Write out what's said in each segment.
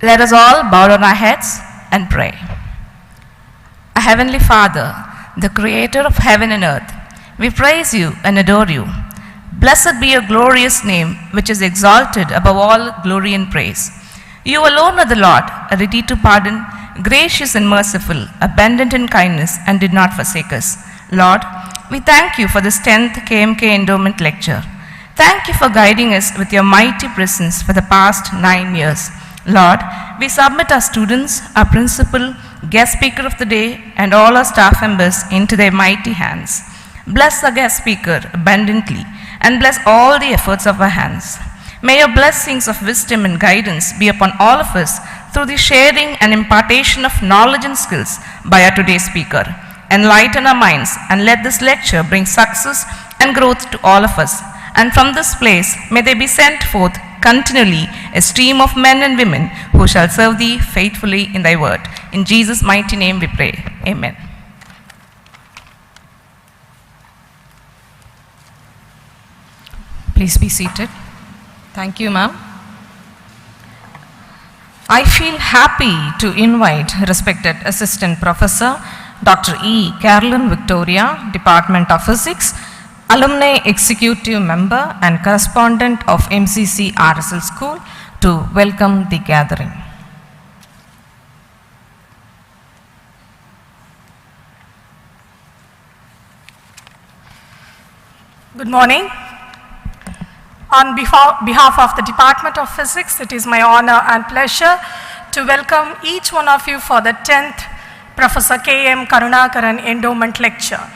Let us all bow down our heads and pray. Our Heavenly Father, the Creator of heaven and earth, we praise you and adore you. Blessed be your glorious name, which is exalted above all glory and praise. You alone are the Lord, ready to pardon, gracious and merciful, abundant in kindness, and did not forsake us. Lord, we thank you for this 10th KMK Endowment Lecture. Thank you for guiding us with your mighty presence for the past 9 years. Lord, we submit our students, our principal, guest speaker of the day, and all our staff members into their mighty hands. Bless the guest speaker abundantly, and bless all the efforts of our hands. May your blessings of wisdom and guidance be upon all of us through the sharing and impartation of knowledge and skills by our today's speaker. Enlighten our minds and let this lecture bring success and growth to all of us. And from this place, may they be sent forth continually a stream of men and women who shall serve thee faithfully in thy word. In Jesus' mighty name we pray. Amen. Please be seated. Thank you, ma'am. I feel happy to invite respected Assistant Professor Dr. E. Carolyn Victoria, Department of Physics, Alumni Executive Member and Correspondent of MCC RSL School to welcome the gathering. Good morning. On behalf of the Department of Physics, it is my honor and pleasure to welcome each one of you for the 10th Professor K.M. Karunakaran Endowment Lecture.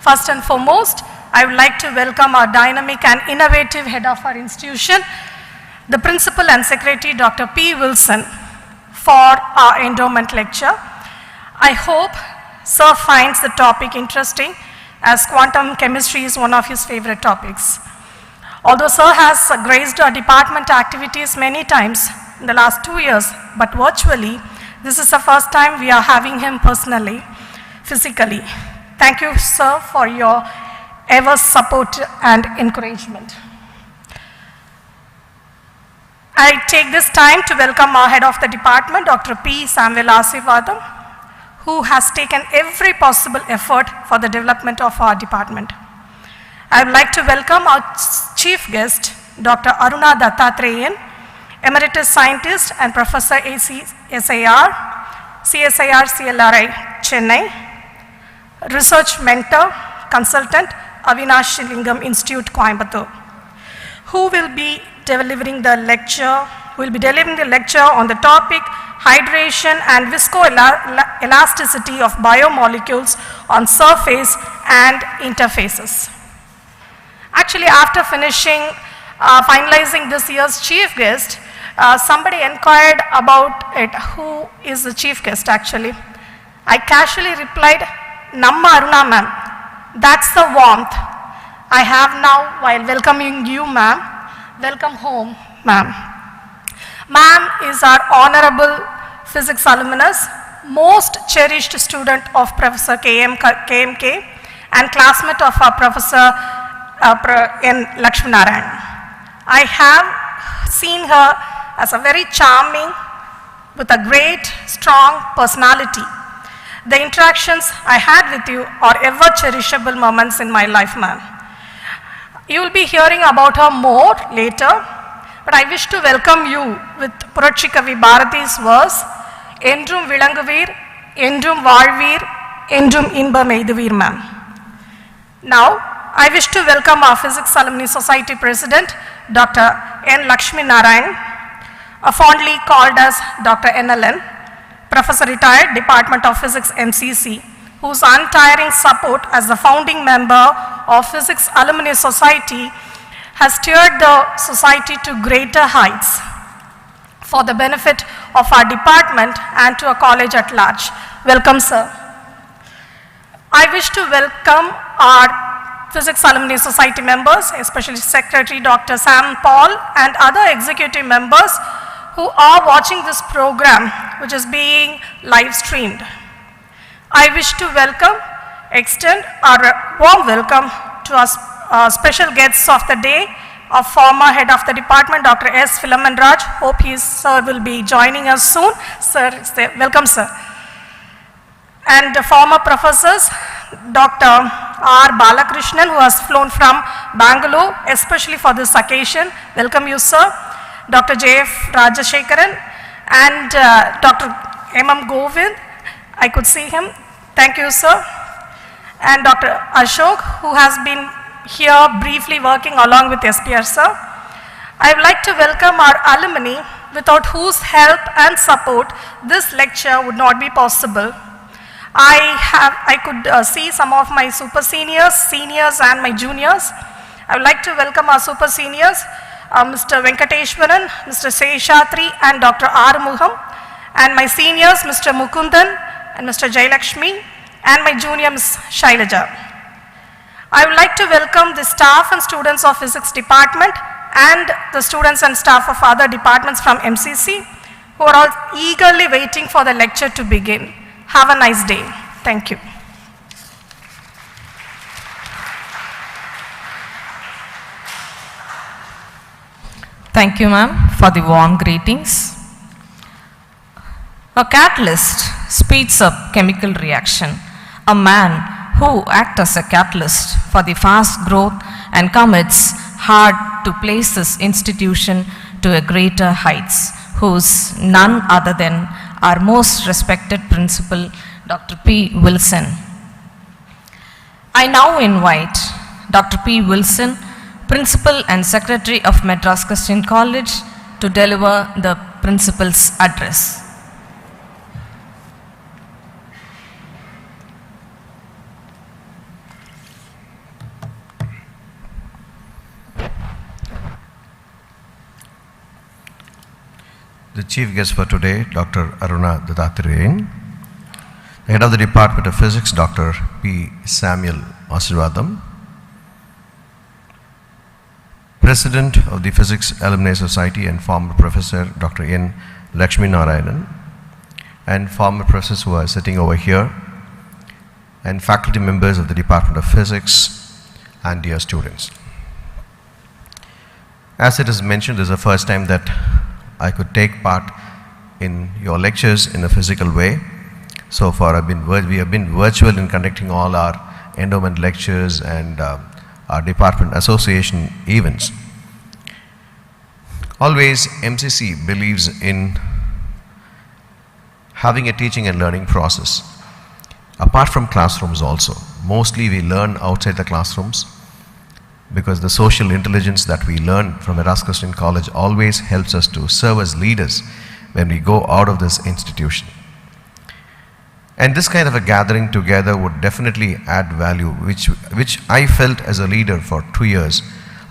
First and foremost, I would like to welcome our dynamic and innovative head of our institution, the Principal and Secretary Dr. P. Wilson, for our endowment lecture. I hope Sir finds the topic interesting, as quantum chemistry is one of his favorite topics. Although Sir has graced our department activities many times in the last 2 years, but virtually, this is the first time we are having him personally, physically. Thank you, Sir, for your ever support and encouragement. I take this time to welcome our head of the department, Dr. P. Samuel Asivadam, who has taken every possible effort for the development of our department. I would like to welcome our chief guest, Dr. Aruna Dattatreyan, Emeritus Scientist and Professor CSIR, CLRI, Chennai, Research Mentor, Consultant, Avinash Lingam Institute, Coimbatore, who will be delivering the lecture on the topic hydration and viscoelasticity of biomolecules on surface and interfaces. Actually, after finalizing this year's chief guest, somebody inquired about it, who is the chief guest actually. I casually replied, Namma Aruna ma'am. That's the warmth I have now while welcoming you, ma'am. Welcome home, ma'am. Ma'am is our honorable physics alumnus, most cherished student of Professor KMK and classmate of our Professor N. Lakshminarayan. I have seen her as a very charming, with a great, strong personality. The interactions I had with you are ever cherishable moments in my life, ma'am. You will be hearing about her more later, but I wish to welcome you with Puratchikavi Bharati's verse, Endrum Vilanguvir, Endrum Valvir, Endrum Inbam Eiduvir, ma'am. Now, I wish to welcome our Physics Alumni Society President, Dr. N. Lakshminarayan, fondly called as Dr. NLN, Professor Retired, Department of Physics, MCC, whose untiring support as the founding member of Physics Alumni Society has steered the society to greater heights for the benefit of our department and to our college at large. Welcome, sir. I wish to welcome our Physics Alumni Society members, especially Secretary Dr. Sam Paul and other executive members who are watching this program, which is being live streamed. I wish to extend our warm welcome to our special guests of the day, of former head of the department, Dr. S. Philaman Raj. Hope sir will be joining us soon. Sir, welcome, sir. And the former professors, Dr. R. Balakrishnan, who has flown from Bangalore, especially for this occasion. Welcome you, sir. Dr. J.F. Rajashekaran and Dr. M.M. Govind. I could see him. Thank you, sir. And Dr. Ashok, who has been here briefly working along with SPR, sir. I would like to welcome our alumni, without whose help and support this lecture would not be possible. I could see some of my super seniors, seniors and my juniors. I would like to welcome our super seniors, Mr. Venkateshwaran, Mr. Seshatri and Dr. R. Mugham, and my seniors, Mr. Mukundan and Mr. Jailakshmi, and my junior, Ms. Shailaja. I would like to welcome the staff and students of Physics Department and the students and staff of other departments from MCC who are all eagerly waiting for the lecture to begin. Have a nice day. Thank you. Thank you, ma'am, for the warm greetings. A catalyst speeds up chemical reaction. A man who acts as a catalyst for the fast growth and commits hard to place this institution to a greater heights, who's none other than our most respected principal, Dr. P. Wilson. I now invite Dr. P. Wilson, Principal and Secretary of Madras Christian College, to deliver the principal's address. The chief guest for today, Dr. Aruna Dattarayan, the head of the Department of Physics, Dr. P. Samuel Asirvadam, President of the Physics Alumni Society and former Professor Dr. N. Lakshmi Narayanan, and former professors who are sitting over here, and faculty members of the Department of Physics, and dear students. As it is mentioned, this is the first time that I could take part in your lectures in a physical way. So far we have been virtual in conducting all our endowment lectures and our department association events. Always MCC believes in having a teaching and learning process. Apart from classrooms also, mostly we learn outside the classrooms, because the social intelligence that we learn from Madras Christian College always helps us to serve as leaders when we go out of this institution. And this kind of a gathering together would definitely add value, which I felt as a leader for 2 years.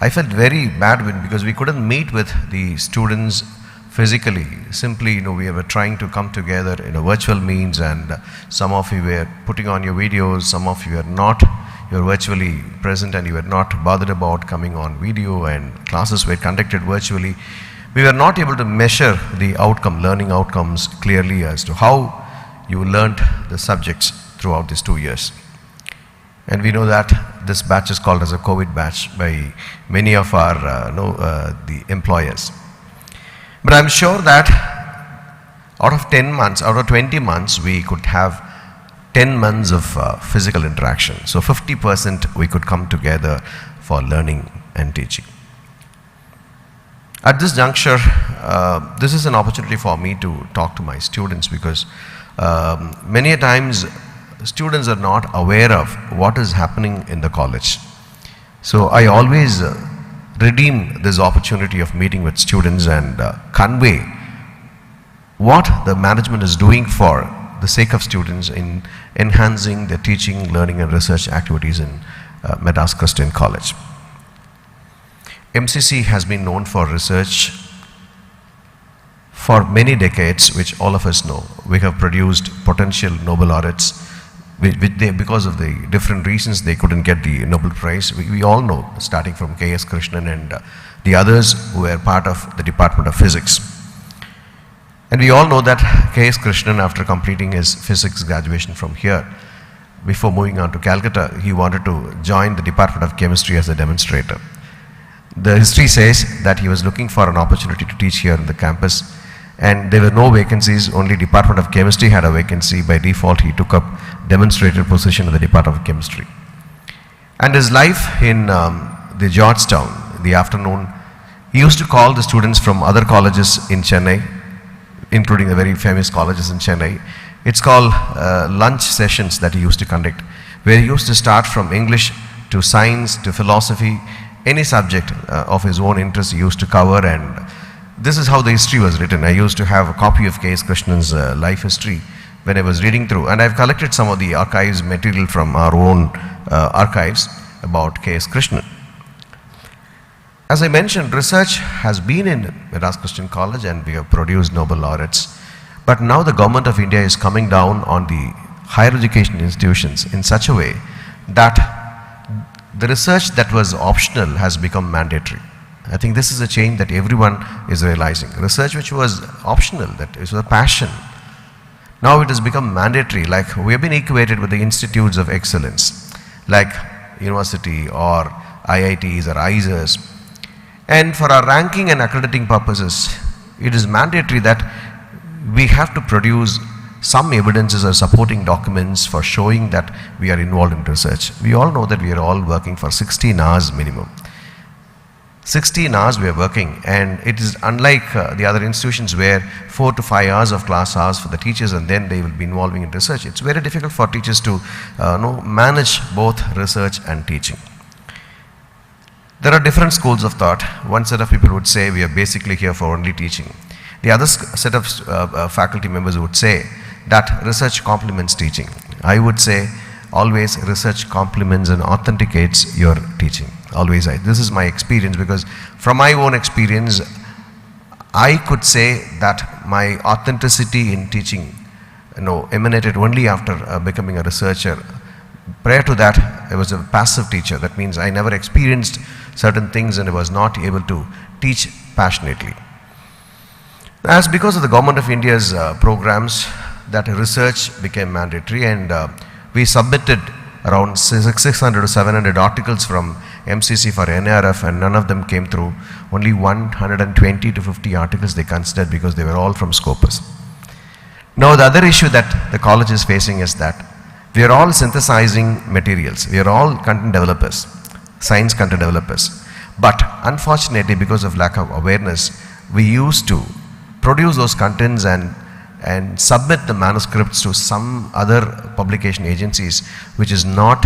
I felt very bad because we couldn't meet with the students physically. Simply, we were trying to come together in a virtual means, and some of you were putting on your videos, some of you are not. You were virtually present and you were not bothered about coming on video, and classes were conducted virtually. We were not able to measure the outcome, learning outcomes clearly as to how you learned the subjects throughout these 2 years. And we know that this batch is called as a COVID batch by many of our the employers. But I'm sure that out of 10 months, out of 20 months, we could have 10 months of physical interaction. So 50% we could come together for learning and teaching. At this juncture, this is an opportunity for me to talk to my students, because many a times students are not aware of what is happening in the college. So I always redeem this opportunity of meeting with students and convey what the management is doing for the sake of students in enhancing their teaching, learning and research activities in Madras Christian College. MCC has been known for research for many decades, which all of us know. We have produced potential Nobel laureates, because of the different reasons they couldn't get the Nobel Prize. We all know, starting from K.S. Krishnan and the others who were part of the Department of Physics. And we all know that K.S. Krishnan, after completing his physics graduation from here, before moving on to Calcutta, he wanted to join the Department of Chemistry as a demonstrator. The history says that he was looking for an opportunity to teach here in the campus, and there were no vacancies, only Department of Chemistry had a vacancy. By default, he took up demonstrator position in the Department of Chemistry. And his life in the Georgetown, in the afternoon, he used to call the students from other colleges in Chennai, including the very famous colleges in Chennai. It's called lunch sessions that he used to conduct, where he used to start from English to science to philosophy, any subject of his own interest he used to cover, and this is how the history was written. I used to have a copy of K.S. Krishnan's life history when I was reading through, and I've collected some of the archives material from our own archives about K.S. Krishnan. As I mentioned, research has been in Madras Christian College and we have produced Nobel laureates. But now the government of India is coming down on the higher education institutions in such a way that the research that was optional has become mandatory. I think this is a change that everyone is realizing. Research which was optional, that is a passion, now it has become mandatory. Like we have been equated with the institutes of excellence, like university or IITs or IISers. And for our ranking and accrediting purposes, it is mandatory that we have to produce some evidences or supporting documents for showing that we are involved in research. We all know that we are all working for 16 hours minimum. 16 hours we are working, and it is unlike the other institutions where 4 to 5 hours of class hours for the teachers and then they will be involving in research. It's very difficult for teachers to manage both research and teaching. There are different schools of thought. One set of people would say we are basically here for only teaching. The other set of faculty members would say that research complements teaching. I would say always research complements and authenticates your teaching. Always. This is my experience, because from my own experience, I could say that my authenticity in teaching emanated only after becoming a researcher. Prior to that, I was a passive teacher. That means I never experienced certain things and I was not able to teach passionately. As because of the government of India's programs, that research became mandatory, and we submitted around 600 to 700 articles from MCC for NRF, and none of them came through. Only 120 to 50 articles they considered, because they were all from Scopus. Now the other issue that the college is facing is that we are all synthesizing materials. We are all content developers, science content developers. But unfortunately, because of lack of awareness, we used to produce those contents and submit the manuscripts to some other publication agencies, which is not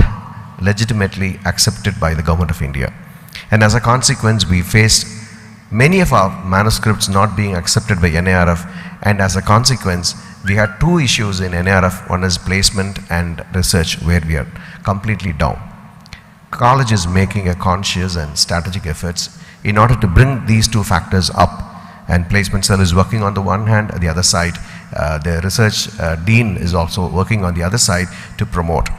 legitimately accepted by the government of India. And as a consequence, we faced many of our manuscripts not being accepted by NARF, and as a consequence, we had two issues in NARF. One is placement and research, where we are completely down. College is making a conscious and strategic efforts in order to bring these two factors up, and placement cell is working on the one hand, the other side, the research dean is also working on the other side to promote.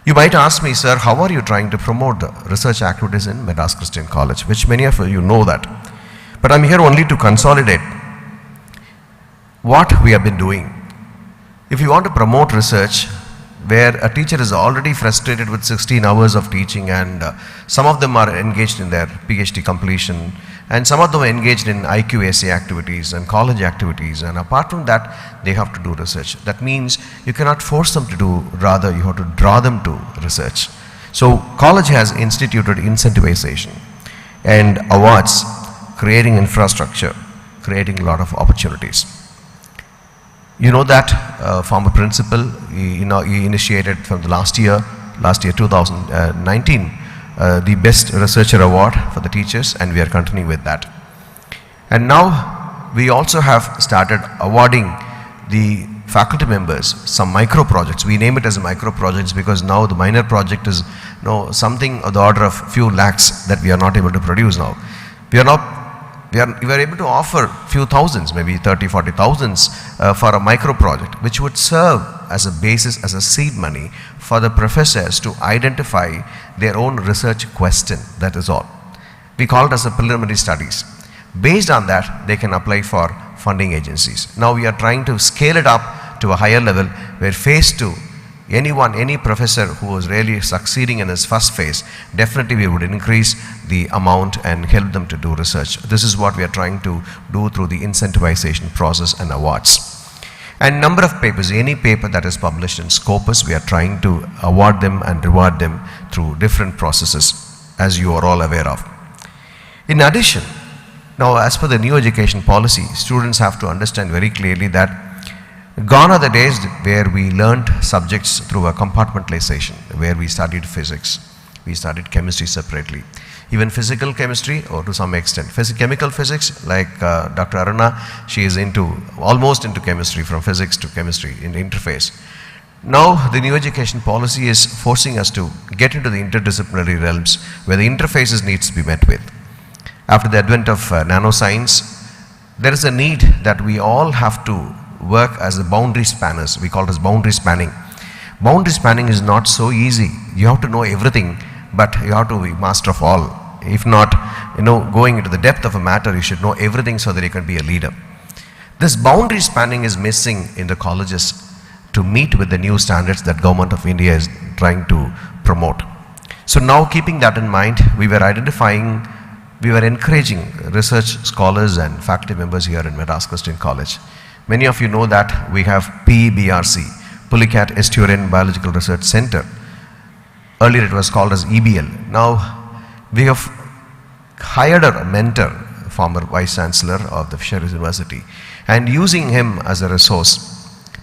You might ask me, sir, how are you trying to promote the research activities in Madras Christian College, which many of you know that. But I'm here only to consolidate what we have been doing. If you want to promote research, where a teacher is already frustrated with 16 hours of teaching, and some of them are engaged in their PhD completion, and some of them are engaged in IQAC activities and college activities, and apart from that, they have to do research. That means you cannot force them to do, rather you have to draw them to research. So college has instituted incentivization and awards, creating infrastructure, creating a lot of opportunities. You know that former principal, he initiated from the last year 2019, the Best Researcher Award for the teachers, and we are continuing with that. And now we also have started awarding the faculty members some micro projects. We name it as micro projects because now the minor project is something of the order of few lakhs that we are not able to produce now. We are able to offer few thousands, maybe 30, 40 thousands for a micro project, which would serve as a basis, as a seed money for the professors to identify their own research question. That is all. We call it as a preliminary studies. Based on that, they can apply for funding agencies. Now we are trying to scale it up to a higher level, where phase 2, any professor who was really succeeding in his first phase, definitely we would increase the amount and help them to do research. This is what we are trying to do through the incentivization process and awards. And number of papers, any paper that is published in Scopus, we are trying to award them and reward them through different processes, as you are all aware of. In addition, now as per the new education policy, students have to understand very clearly that gone are the days where we learned subjects through a compartmentalization, where we studied physics, we studied chemistry separately. Even physical chemistry, or to some extent, chemical physics, like Dr. Aruna, she is almost into chemistry, from physics to chemistry in the interface. Now the new education policy is forcing us to get into the interdisciplinary realms where the interfaces needs to be met with. After the advent of nanoscience, there is a need that we all have to work as the boundary spanners. We call it as boundary spanning. Boundary spanning is not so easy. You have to know everything, but you have to be master of all. If not, going into the depth of a matter, you should know everything so that you can be a leader. This boundary spanning is missing in the colleges to meet with the new standards that Government of India is trying to promote. So now, keeping that in mind, we were encouraging research scholars and faculty members here in Madras Christian College. Many of you know that we have PEBRC, Pulicat Estuarian Biological Research Center. Earlier it was called as EBL. Now we have hired a mentor, former Vice Chancellor of the Fisheries University, and using him as a resource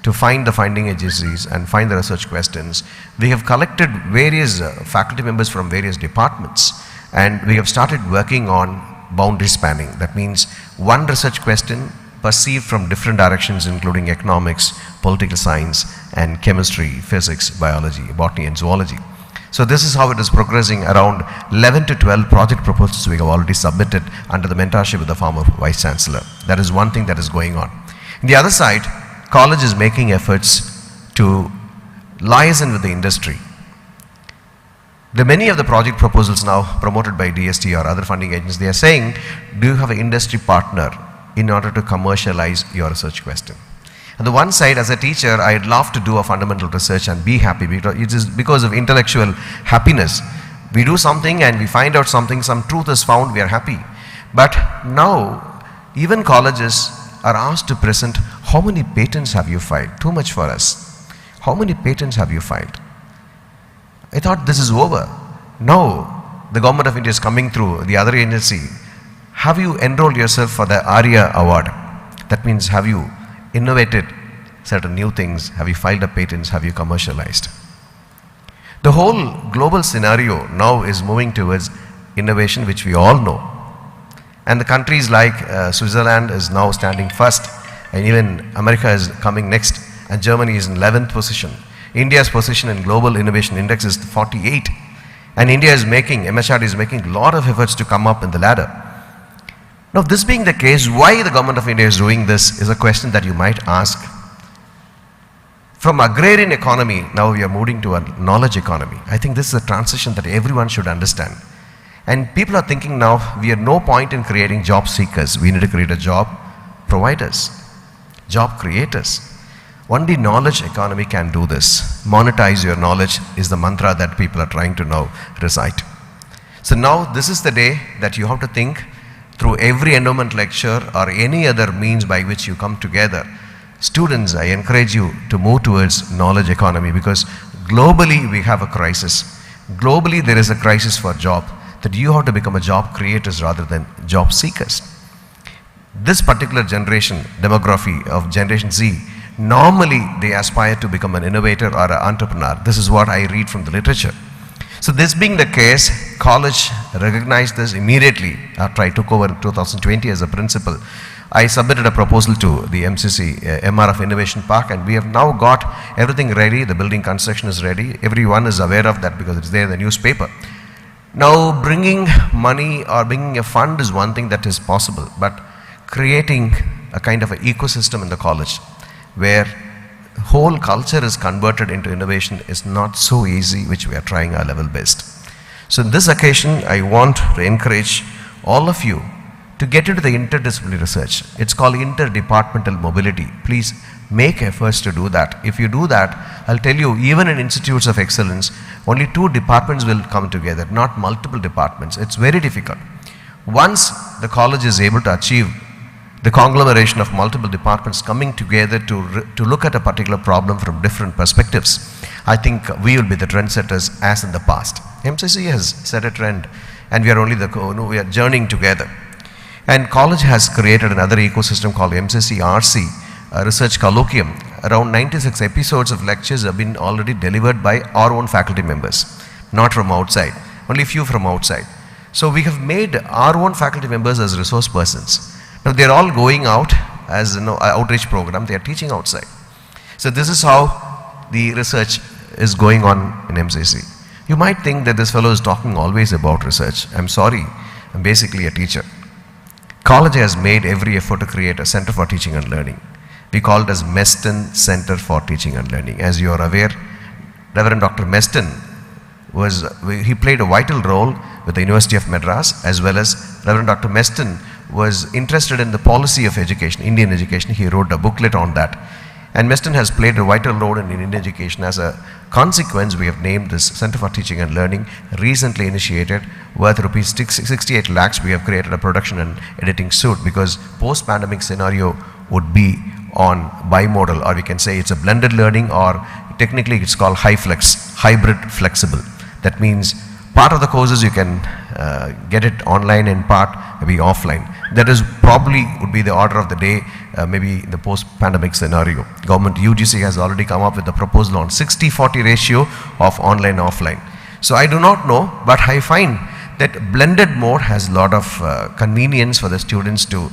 to find the finding agencies and find the research questions. We have collected various faculty members from various departments, and we have started working on boundary spanning. That means one research question perceived from different directions, including economics, political science, and chemistry, physics, biology, botany, and zoology. So this is how it is progressing. Around 11 to 12 project proposals we have already submitted under the mentorship of the former Vice Chancellor. That is one thing that is going on. On the other side, college is making efforts to liaison with the industry. Many of the project proposals now promoted by DST or other funding agencies, they are saying, do you have an industry partner in order to commercialize your research question? On the one side, as a teacher, I'd love to do a fundamental research and be happy, because it is because of intellectual happiness. We do something and we find out something, some truth is found, we are happy. But now, even colleges are asked to present, how many patents have you filed? Too much for us. How many patents have you filed? I thought this is over. Now, the Government of India is coming through, the other agency. Have you enrolled yourself for the ARIA award? That means, have you innovated certain new things? Have you filed a patents? Have you commercialized? The whole global scenario now is moving towards innovation, which we all know. And the countries like Switzerland is now standing first, and even America is coming next, and Germany is in 11th position. India's position in Global Innovation Index is 48. And MHRD is making a lot of efforts to come up in the ladder. Now, this being the case, why the Government of India is doing this is a question that you might ask. From agrarian economy, now we are moving to a knowledge economy. I think this is a transition that everyone should understand. And people are thinking now, we have no point in creating job seekers. We need to create a job providers, job creators. Only knowledge economy can do this. Monetize your knowledge is the mantra that people are trying to now recite. So now this is the day that you have to think through every endowment lecture or any other means by which you come together. Students, I encourage you to move towards knowledge economy, because globally we have a crisis. Globally there is a crisis for job, that you have to become a job creators rather than job seekers. This particular generation, demography of Generation Z, normally they aspire to become an innovator or an entrepreneur. This is what I read from the literature. So this being the case, college recognized this immediately after I took over in 2020 as a principal. I submitted a proposal to the MCC, MRF Innovation Park, and we have now got everything ready. The building construction is ready. Everyone is aware of that because it's there in the newspaper. Now, bringing money or bringing a fund is one thing that is possible, but creating a kind of an ecosystem in the college where whole culture is converted into innovation is not so easy, which we are trying our level best. So in this occasion, I want to encourage all of you to get into the interdisciplinary research. It's called interdepartmental mobility. Please make efforts to do that. If you do that, I'll tell you, even in institutes of excellence, only 2 departments will come together, not multiple departments. It's very difficult. Once the college is able to achieve the conglomeration of multiple departments coming together to look at a particular problem from different perspectives, I think we will be the trendsetters as in the past. MCC has set a trend, and we are only we are journeying together. And college has created another ecosystem called MCC-RC, a research colloquium. Around 96 episodes of lectures have been already delivered by our own faculty members, not from outside, only few from outside. So we have made our own faculty members as resource persons. Now they are all going out as outreach program, they are teaching outside. So this is how the research is going on in MCC. You might think that this fellow is talking always about research. I'm sorry, I'm basically a teacher. College has made every effort to create a Center for Teaching and Learning. We call it as Meston Center for Teaching and Learning. As you are aware, Reverend Dr. Meston he played a vital role with the University of Madras, as well as Reverend Dr. Meston was interested in the policy of education, Indian education. He wrote a booklet on that. And Meston has played a vital role in Indian education. As a consequence, we have named this Center for Teaching and Learning, recently initiated, worth rupees 68 lakhs. We have created a production and editing suite, because post-pandemic scenario would be on bimodal, or we can say it's a blended learning, or technically it's called hybrid flexible. That means part of the courses you can get it online and part maybe offline. That is probably would be the order of the day, maybe in the post-pandemic scenario. Government UGC has already come up with a proposal on 60-40 ratio of online offline. So I do not know, but I find that blended mode has a lot of convenience for the students to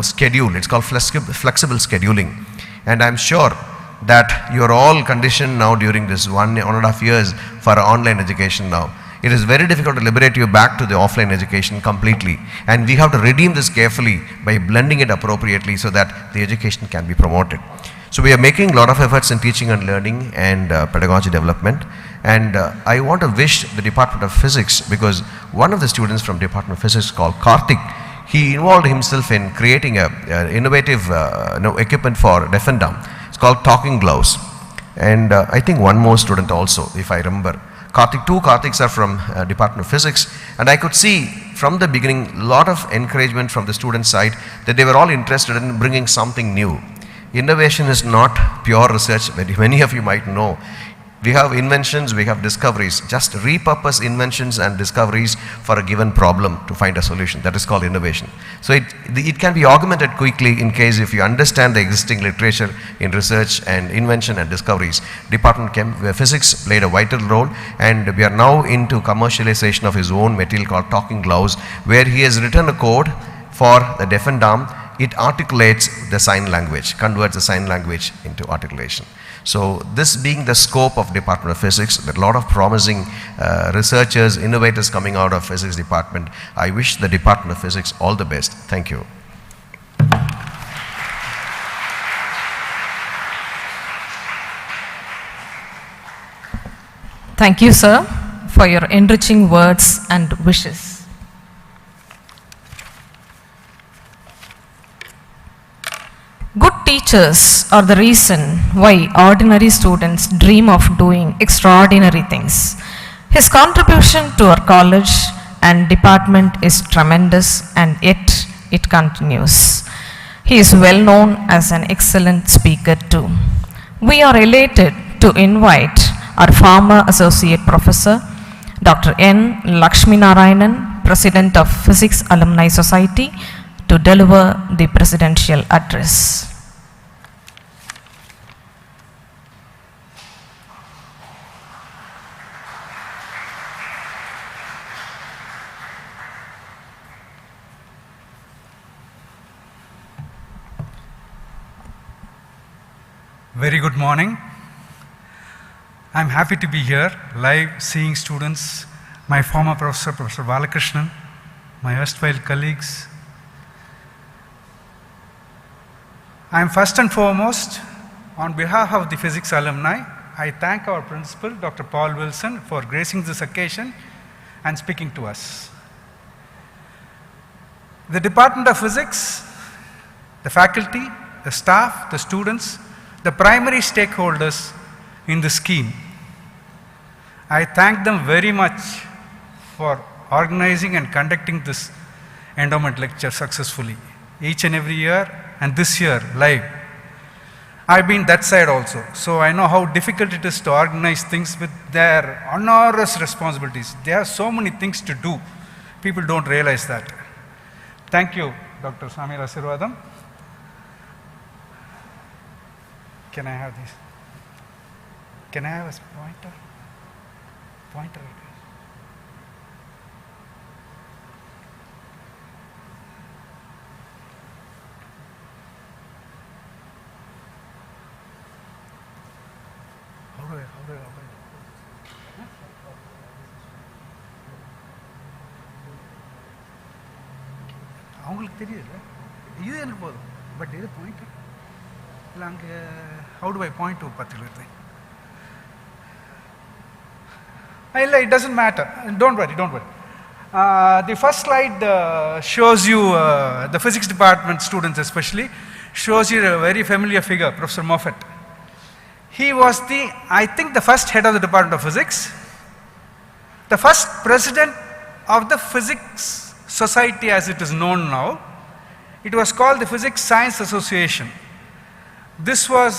schedule. It's called flexible scheduling. And I'm sure that you are all conditioned now during this 1.5 years for online education now. It is very difficult to liberate you back to the offline education completely, and we have to redeem this carefully by blending it appropriately so that the education can be promoted. So we are making a lot of efforts in teaching and learning and pedagogy development, and I want to wish the Department of Physics, because one of the students from Department of Physics called Karthik, he involved himself in creating an innovative equipment for deaf and dumb. It's called talking gloves, and I think one more student also, if I remember. Two Karthiks are from Department of Physics, and I could see from the beginning a lot of encouragement from the student side that they were all interested in bringing something new. Innovation is not pure research. Many of you might know. We have inventions, we have discoveries. Just repurpose inventions and discoveries for a given problem to find a solution. That is called innovation. So it can be augmented quickly in case if you understand the existing literature in research and invention and discoveries. Department of Physics played a vital role, and we are now into commercialization of his own material called Talking Gloves, where he has written a code for the deaf and dumb. It articulates the sign language, converts the sign language into articulation. So this being the scope of Department of Physics, there are a lot of promising researchers, innovators coming out of Physics Department. I wish the Department of Physics all the best. Thank you. Thank you, sir, for your enriching words and wishes. Good teachers are the reason why ordinary students dream of doing extraordinary things. His contribution to our college and department is tremendous, and yet it continues. He is well known as an excellent speaker too. We are elated to invite our former Associate Professor, Dr. N. Lakshminarayanan, President of Physics Alumni Society, to deliver the presidential address. Very good morning. I'm happy to be here, live seeing students, my former professor, Professor Balakrishnan, my erstwhile colleagues. I'm first and foremost, on behalf of the physics alumni, I thank our principal, Dr. Paul Wilson, for gracing this occasion and speaking to us. The Department of Physics, the faculty, the staff, the students, the primary stakeholders in the scheme. I thank them very much for organizing and conducting this endowment lecture successfully each and every year, and this year live. I've been that side also, so I know how difficult it is to organize things with their enormous responsibilities. There are so many things to do. People don't realize that. Thank you, Dr. Samir Asirvadam. Can I have this? Can I have a pointer? Pointer. How do I? அவங்களுக்கு தெரியல இது என்ன போதும் but இது point இல்லை அங்கே how do I point to a particular thing? It doesn't matter. Don't worry. The first slide shows you, the physics department students especially, shows you a very familiar figure, Professor Moffat. He was I think the first head of the Department of Physics, the first president of the Physics Society as it is known now. It was called the Physics Science Association. This was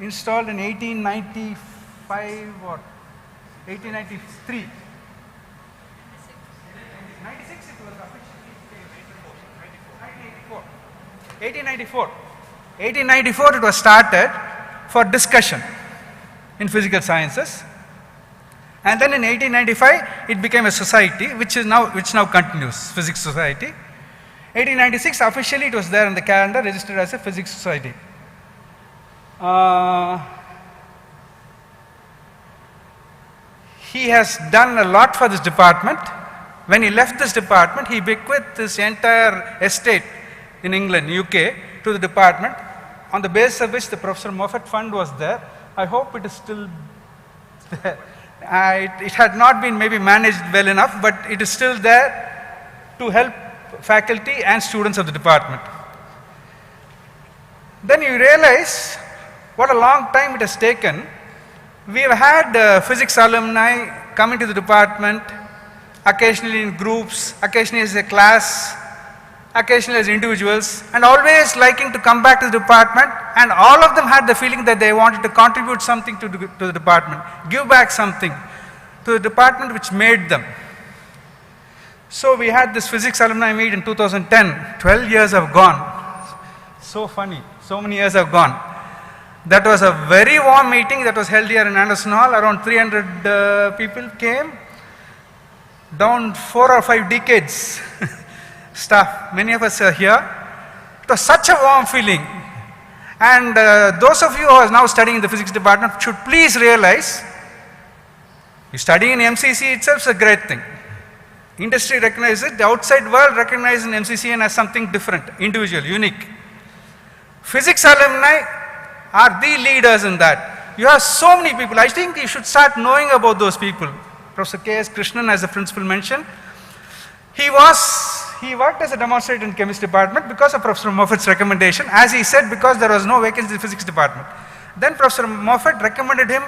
installed in 1895 or 1893. 96 it was officially 1894. 1894 it was started for discussion in physical sciences, and then in 1895 it became a society which now continues, Physics Society. 1896 officially it was there in the calendar, registered as a Physics Society. He has done a lot for this department. When he left this department, he bequeathed his entire estate in England, UK, to the department, on the basis of which the Professor Moffat Fund was there. I hope it is still there. It had not been maybe managed well enough, but it is still there to help faculty and students of the department. Then you realize what a long time it has taken. We have had physics alumni coming to the department, occasionally in groups, occasionally as a class, occasionally as individuals, and always liking to come back to the department, and all of them had the feeling that they wanted to contribute something to the department, give back something to the department which made them. So we had this physics alumni meet in 2010. 12 years have gone. So funny, so many years have gone. That was a very warm meeting that was held here in Anderson Hall. Around 300 people came, down 4 or 5 decades staff. Many of us are here. It was such a warm feeling. And those of you who are now studying in the physics department should please realize, you study in MCC itself is a great thing. Industry recognizes it, the outside world recognizes MCCN as something different, individual, unique. Physics alumni are the leaders in that. You have so many people. I think you should start knowing about those people. Professor K.S. Krishnan, as the principal mentioned, he worked as a demonstrator in chemistry department because of Professor Moffat's recommendation. As he said, because there was no vacancy in the physics department. Then Professor Moffat recommended him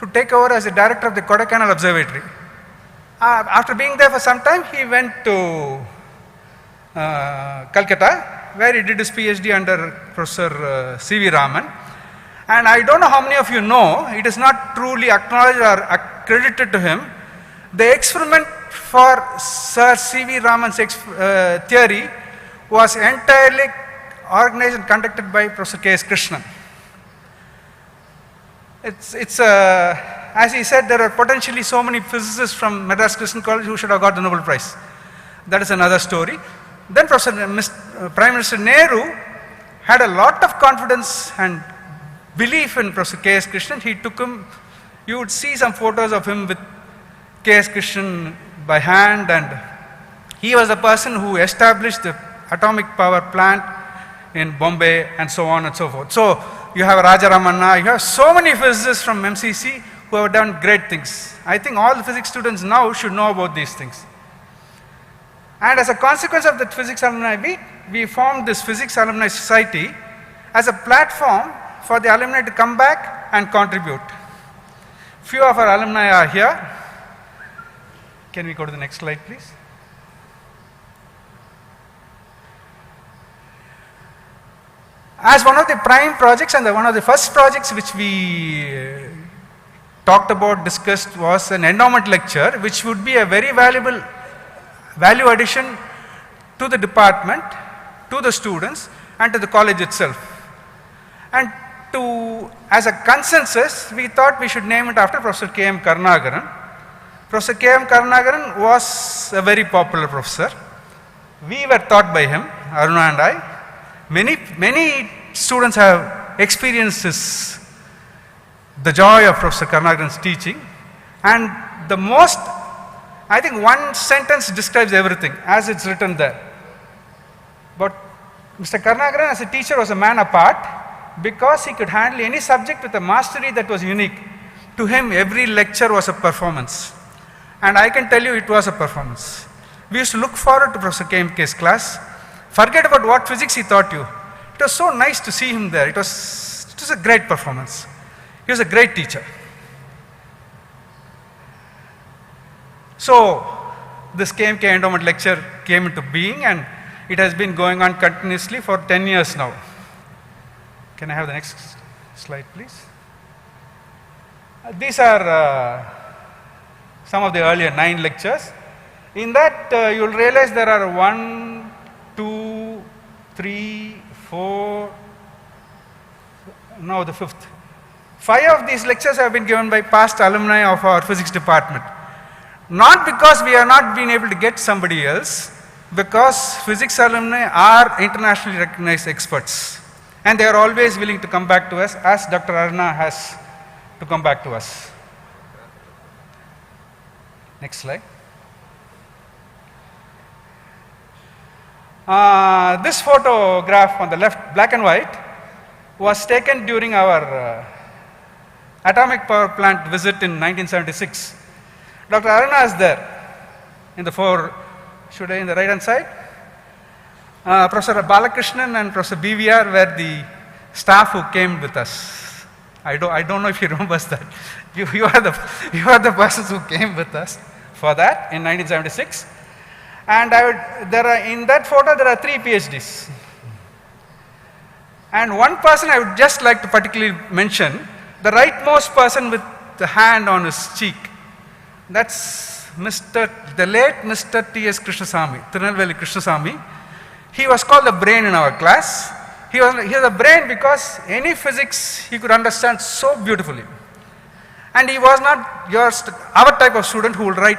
to take over as the director of the Quartz Observatory. After being there for some time, he went to Calcutta, where he did his PhD under Professor C.V. Raman. And I don't know how many of you know, it is not truly acknowledged or accredited to him. The experiment for Sir C.V. Raman's theory was entirely organized and conducted by Professor K.S. Krishnan. As he said, there are potentially so many physicists from Madras Christian College who should have got the Nobel Prize. That is another story. Then Prime Minister Nehru had a lot of confidence and belief in Professor K.S. Krishnan. He took him, you would see some photos of him with K.S. Krishnan by hand, and he was the person who established the atomic power plant in Bombay and so on and so forth. So you have Raja Ramanna, you have so many physicists from MCC who have done great things. I think all the physics students now should know about these things. And as a consequence of that physics alumni week, we formed this Physics Alumni Society as a platform for the alumni to come back and contribute. Few of our alumni are here. Can we go to the next slide, please? As one of the prime projects and one of the first projects which we talked about, discussed, was an endowment lecture, which would be a very valuable value addition to the department, to the students, and to the college itself. And as a consensus, we thought we should name it after Professor K.M. Karunakaran. Professor K.M. Karunakaran was a very popular professor. We were taught by him, Aruna and I. Many students have experienced the joy of Professor Karunakaran's teaching, and the most, I think one sentence describes everything as it's written there. But Mr. Karunakaran as a teacher was a man apart because he could handle any subject with a mastery that was unique. To him, every lecture was a performance, and I can tell you it was a performance. We used to look forward to Professor KMK's class. Forget about what physics he taught you. It was so nice to see him there. It was a great performance. He was a great teacher. So this KMK endowment lecture came into being, and it has been going on continuously for 10 years now. Can I have the next slide, please? These are some of the earlier 9 lectures. In that you will realize there are 1, 2, 3, 4, now the 5th. 5 of these lectures have been given by past alumni of our physics department. Not because we have not been able to get somebody else, because physics alumni are internationally recognized experts, and they are always willing to come back to us, as Dr. Aruna has to come back to us. Next slide. This photograph on the left, black and white, was taken during our atomic power plant visit in 1976. Dr. Aruna is there in the in the right hand side. Professor Balakrishnan and Professor BVR were the staff who came with us. I don't know if he remembers that. You are the persons who came with us for that in 1976. And in that photo there are 3 PhDs. And one person I would just like to particularly mention, the rightmost person with the hand on his cheek. That's the late Mr. T.S. Krishnasamy, Tirunelveli Krishnasamy. He was called the brain in our class. He was a brain because any physics he could understand so beautifully. And he was not our type of student who would write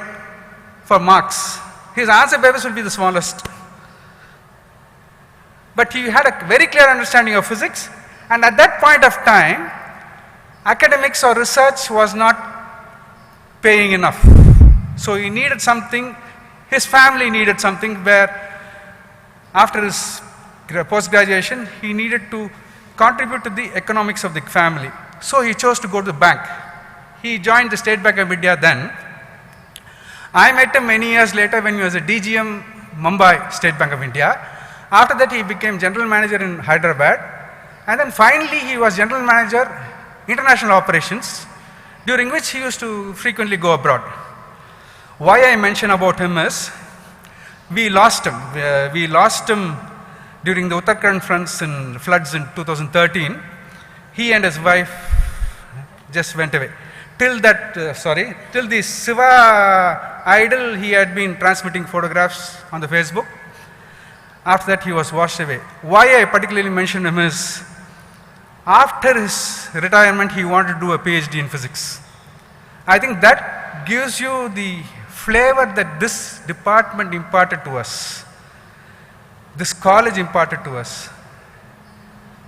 for marks. His answer papers will be the smallest. But he had a very clear understanding of physics, and at that point of time, academics or research was not paying enough. So he needed something, his family needed something where after his post-graduation, he needed to contribute to the economics of the family. So he chose to go to the bank. He joined the State Bank of India then. I met him many years later when he was a DGM Mumbai State Bank of India. After that he became general manager in Hyderabad, and then finally he was general manager international operations, during which he used to frequently go abroad. Why I mention about him is, we lost him. We lost him during the Uttarakhand floods in 2013. He and his wife just went away. Till the Shiva idol, he had been transmitting photographs on the Facebook. After that he was washed away. Why I particularly mention him is, after his retirement he wanted to do a PhD in physics. I think that gives you the flavor that this department imparted to us, this college imparted to us.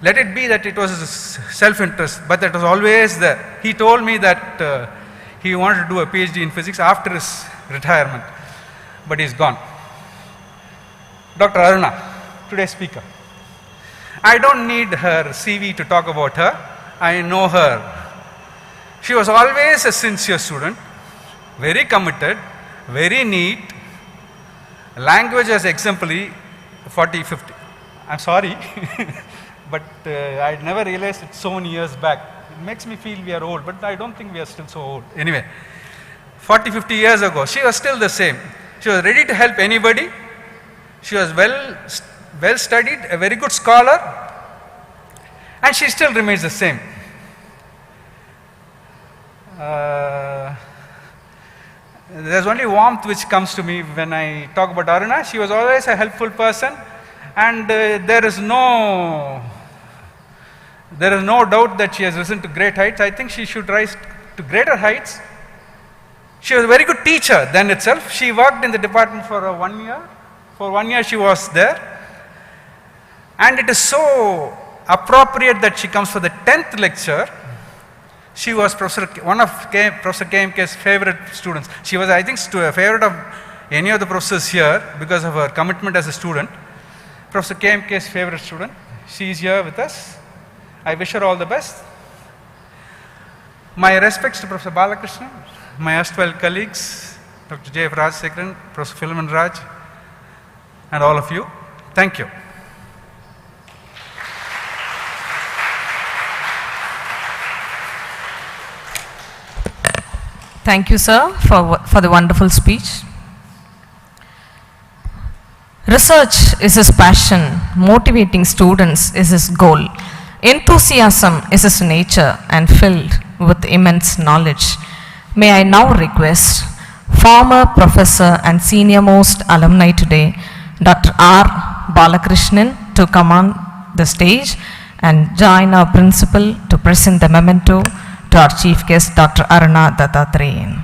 Let it be that it was his self-interest, but that was always there. He told me that he wanted to do a PhD in physics after his retirement, but he's gone. Dr. Aruna, today's speaker. I don't need her CV to talk about her. I know her. She was always a sincere student, very committed, very neat, Language was exemplary, 40, 50. I'm sorry, but I never realized it so many years back. It makes me feel we are old, but I don't think we are still so old. Anyway, 40, 50 years ago, she was still the same. She was ready to help anybody. She was well studied, a very good scholar, and she still remains the same. There's only warmth which comes to me when I talk about Aruna. She was always a helpful person, and there is no doubt that she has risen to great heights. I think she should rise to greater heights. She was a very good teacher then itself. She worked in the department for 1 year. For 1 year she was there. And it is so appropriate that she comes for the 10th lecture. She was one of Professor KMK's favorite students. She was, I think, a favorite of any of the professors here because of her commitment as a student. Professor KMK's favorite student. She is here with us. I wish her all the best. My respects to Professor Balakrishnan, my erstwhile colleagues, Dr. J. F. Rajsekharan, Professor Philomen Raj, and all of you. Thank you. Thank you, sir, for the wonderful speech. Research is his passion, motivating students is his goal. Enthusiasm is his nature and filled with immense knowledge. May I now request former professor and senior most alumni today, Dr. R. Balakrishnan, to come on the stage and join our principal to present the memento to our chief guest, Dr. Aruna Dattatreyan.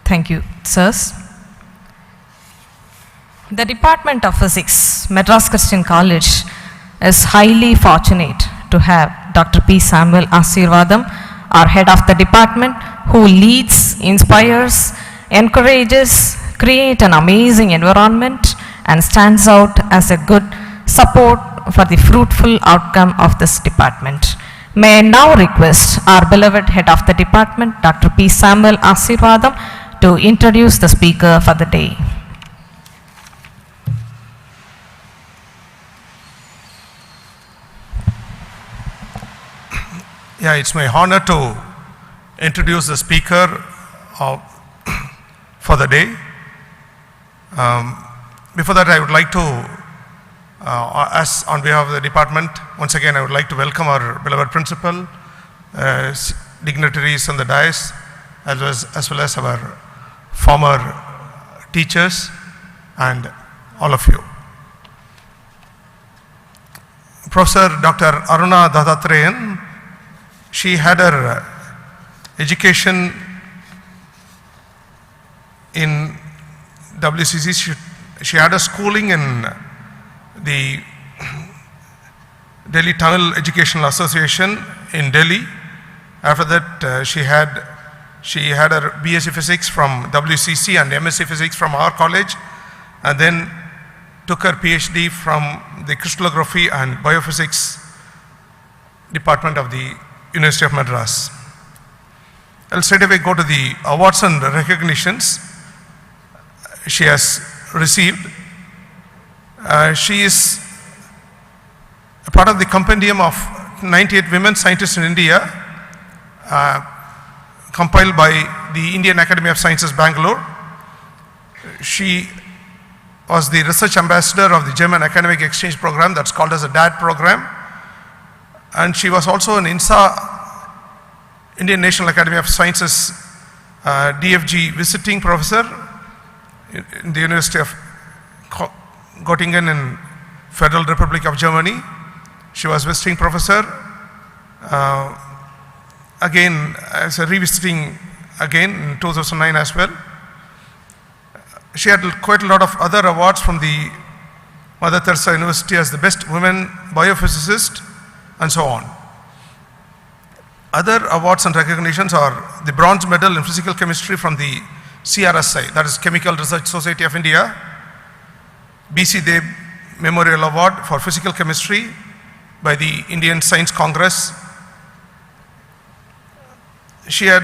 Thank you, sirs. The Department of Physics, Madras Christian College, is highly fortunate to have Dr. P. Samuel Asirvadam, our head of the department, who leads, inspires, encourages, creates an amazing environment, and stands out as a good support for the fruitful outcome of this department. May I now request our beloved head of the department, Dr. P. Samuel Asirvadam, to introduce the speaker for the day. Yeah, it's my honor to introduce the speaker for the day. Before that, I would like to, as on behalf of the department, once again I would like to welcome our beloved principal, dignitaries on the dais, as well as our former teachers and all of you. Professor Dr. Aruna Dattatreyan, she had her education in WCC. She had a schooling in the Delhi Tamil Educational Association in Delhi. After that, she had her BSc Physics from WCC and MSc Physics from our college, and then took her PhD from the Crystallography and Biophysics Department of the University of Madras. I'll straight away go to the awards and recognitions she has received. She is a part of the compendium of 98 women scientists in India, compiled by the Indian Academy of Sciences, Bangalore. She was the research ambassador of the German Academic Exchange Program, that's called as a DAD program. And she was also an INSA, Indian National Academy of Sciences, DFG visiting professor in the University of Göttingen in Federal Republic of Germany. She was visiting professor, again as a revisiting again in 2009 as well. She had quite a lot of other awards from the Mother Teresa University as the best women biophysicist and so on. Other awards and recognitions are the bronze medal in physical chemistry from the CRSI, that is Chemical Research Society of India, BC Deb Memorial Award for Physical Chemistry by the Indian Science Congress. She had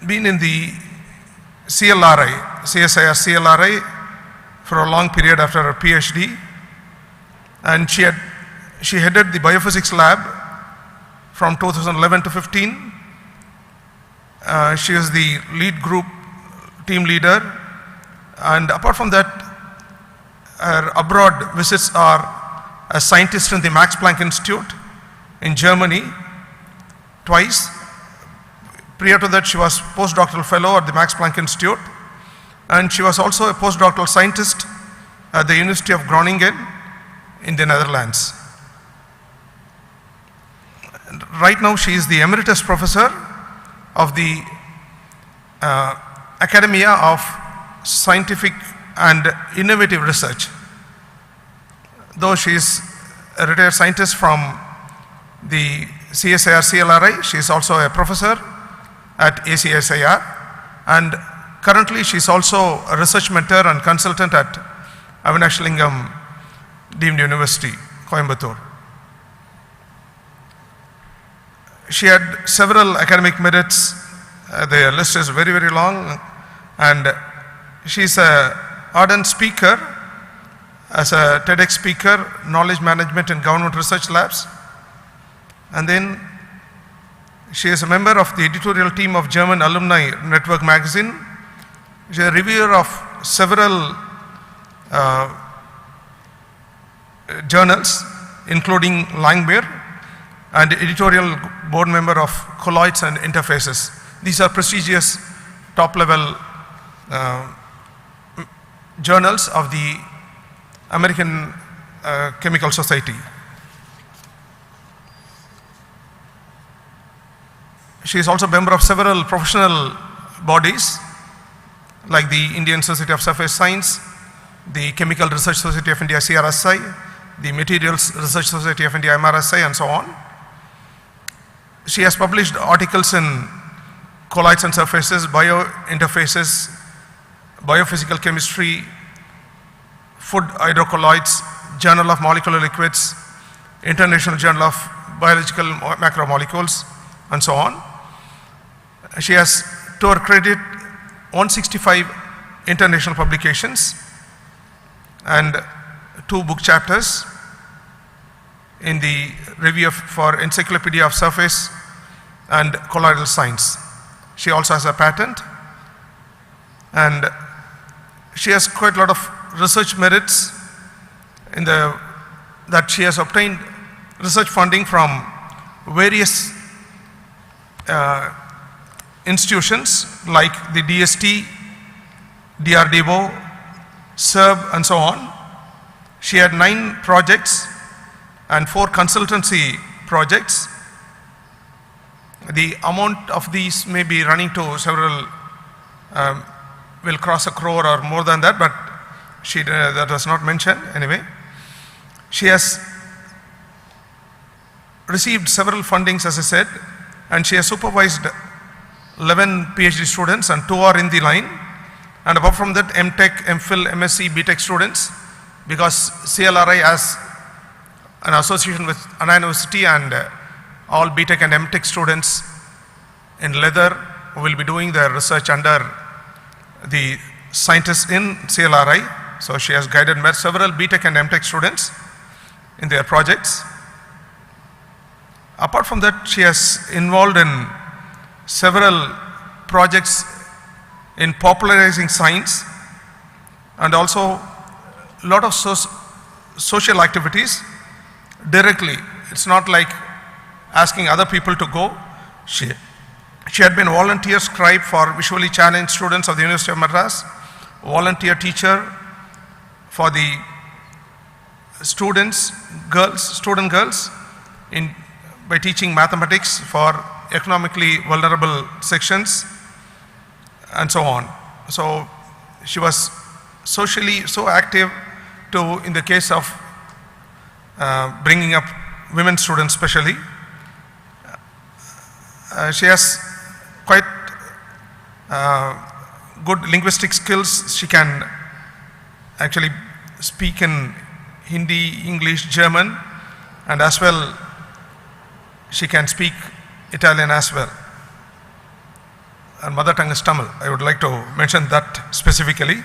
been in the CSIR CLRI for a long period after her PhD, and she headed the biophysics lab from 2011 to 15. She is the lead group team leader, and apart from that, her abroad visits are as scientist in the Max Planck Institute in Germany twice. Prior to that, she was postdoctoral fellow at the Max Planck Institute, and she was also a postdoctoral scientist at the University of Groningen in the Netherlands. And right now, she is the emeritus professor of the Academia of Scientific and Innovative Research. Though she is a retired scientist from the CSIR CLRI, she is also a professor at ACSIR, and currently she is also a research mentor and consultant at Avinash Lingam Deemed University, Coimbatore. She had several academic merits. The list is very, very long, and she is an ardent speaker as a TEDx speaker, knowledge management in government research labs, and then she is a member of the editorial team of German Alumni Network magazine. She is a reviewer of several journals, including Langmuir, and editorial board member of Colloids and Interfaces. These are prestigious top-level journals of the American Chemical Society. She is also a member of several professional bodies like the Indian Society of Surface Science, the Chemical Research Society of India CRSI, the Materials Research Society of India MRSI, and so on. She has published articles in Colloids and Surfaces, Biointerfaces, Biophysical Chemistry, Food Hydrocolloids, Journal of Molecular Liquids, International Journal of Biological Macromolecules, and so on. She has, to her credit, 165 international publications and 2 book chapters in the review for Encyclopedia of Surface and Colloidal Science. She also has a patent, and she has quite a lot of research merits in that she has obtained research funding from various institutions like the DST, DRDO, SERB, and so on. She had 9 projects and 4 consultancy projects. The amount of these may be running to several, will cross 1 crore or more than that, but that was not mentioned anyway. She has received several fundings, as I said, and she has supervised 11 PhD students, and 2 are in the line. And apart from that, MTech, MPhil, MSc, BTech students, because CLRI has an association with Anna University, and all BTech and MTech students in leather will be doing their research under the scientists in CLRI. So she has guided several BTech and MTech students in their projects. Apart from that, she has involved in several projects in popularizing science, and also a lot of social activities directly. It's not like asking other people to go. She had been volunteer scribe for visually challenged students of the University of Madras, volunteer teacher for the student girls by teaching mathematics for economically vulnerable sections, and so on. So she was socially so active to, in the case of bringing up women students especially. She has quite good linguistic skills. She can actually speak in Hindi, English, German, and as well she can speak Italian as well. Her mother tongue is Tamil. I would like to mention that specifically.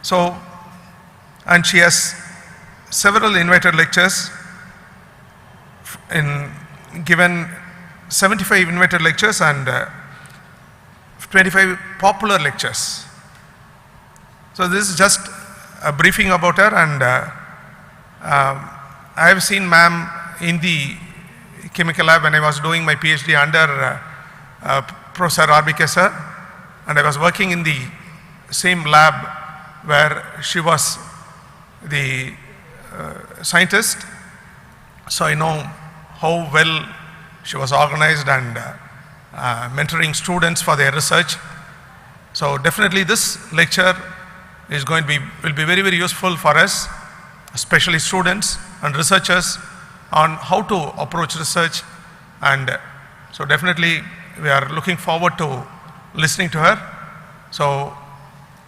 So, and she has several invited lectures, given 75 invited lectures and 25 popular lectures. So this is just a briefing about her, and I have seen ma'am in the chemical lab when I was doing my PhD under Professor RBK sir, and I was working in the same lab where she was the scientist. So I know how well she was organized and mentoring students for their research. So definitely this lecture is going to be, will be very, very useful for us, especially students and researchers, on how to approach research. And so definitely we are looking forward to listening to her. So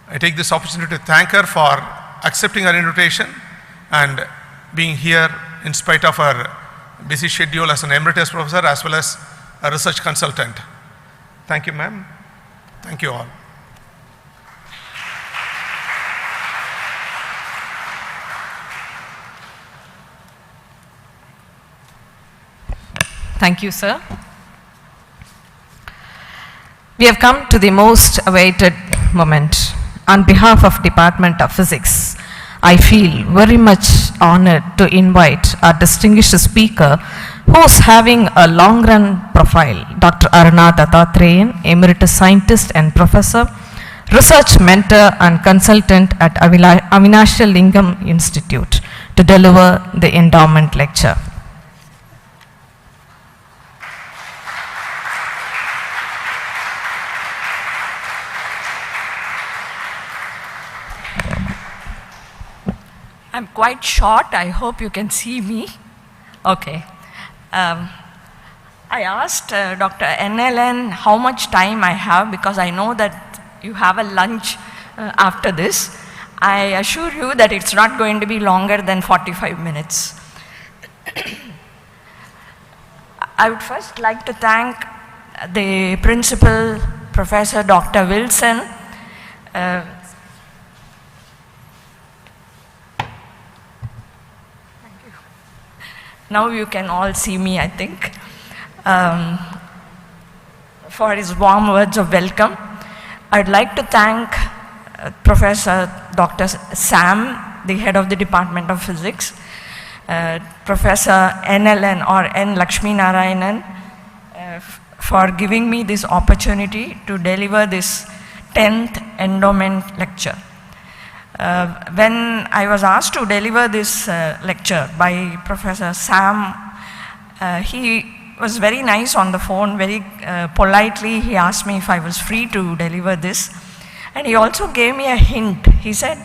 I take this opportunity to thank her for accepting our invitation and being here in spite of her busy schedule as an emeritus professor as well as a research consultant. Thank you, ma'am. Thank you all. Thank you, sir. We have come to the most awaited moment. On behalf of Department of Physics, I feel very much honored to invite our distinguished speaker, who is having a long-run profile, Dr. Aruna Dattatreyan, Emeritus Scientist and Professor, Research Mentor and Consultant at Avinashya Lingam Institute, to deliver the Endowment Lecture. I'm quite short. I hope you can see me. Okay. I asked Dr. NLN how much time I have, because I know that you have a lunch after this. I assure you that it's not going to be longer than 45 minutes. I would first like to thank the principal, Professor Dr. Wilson, now you can all see me, I think, for his warm words of welcome. I'd like to thank Professor Dr. Sam, the head of the Department of Physics, Professor NLN or N. Lakshmi Narayanan, for giving me this opportunity to deliver this 10th endowment lecture. When I was asked to deliver this lecture by Professor Sam, he was very nice on the phone, very politely he asked me if I was free to deliver this. And he also gave me a hint. He said,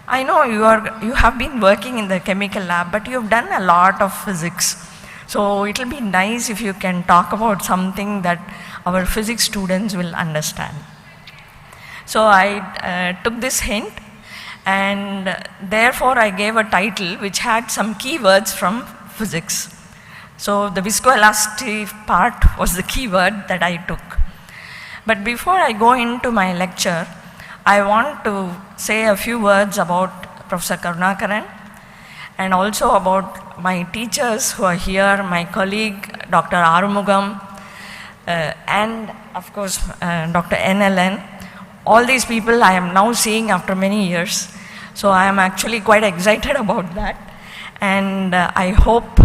I know you have been working in the chemical lab, but you have done a lot of physics. So it will be nice if you can talk about something that our physics students will understand. So I took this hint, and therefore I gave a title which had some keywords from physics. So the viscoelastic part was the keyword that I took. But before I go into my lecture, I want to say a few words about Professor Karunakaran, and also about my teachers who are here, my colleague Dr. Arumugam, and of course Dr. NLN. All these people I am now seeing after many years. So I am actually quite excited about that, and I hope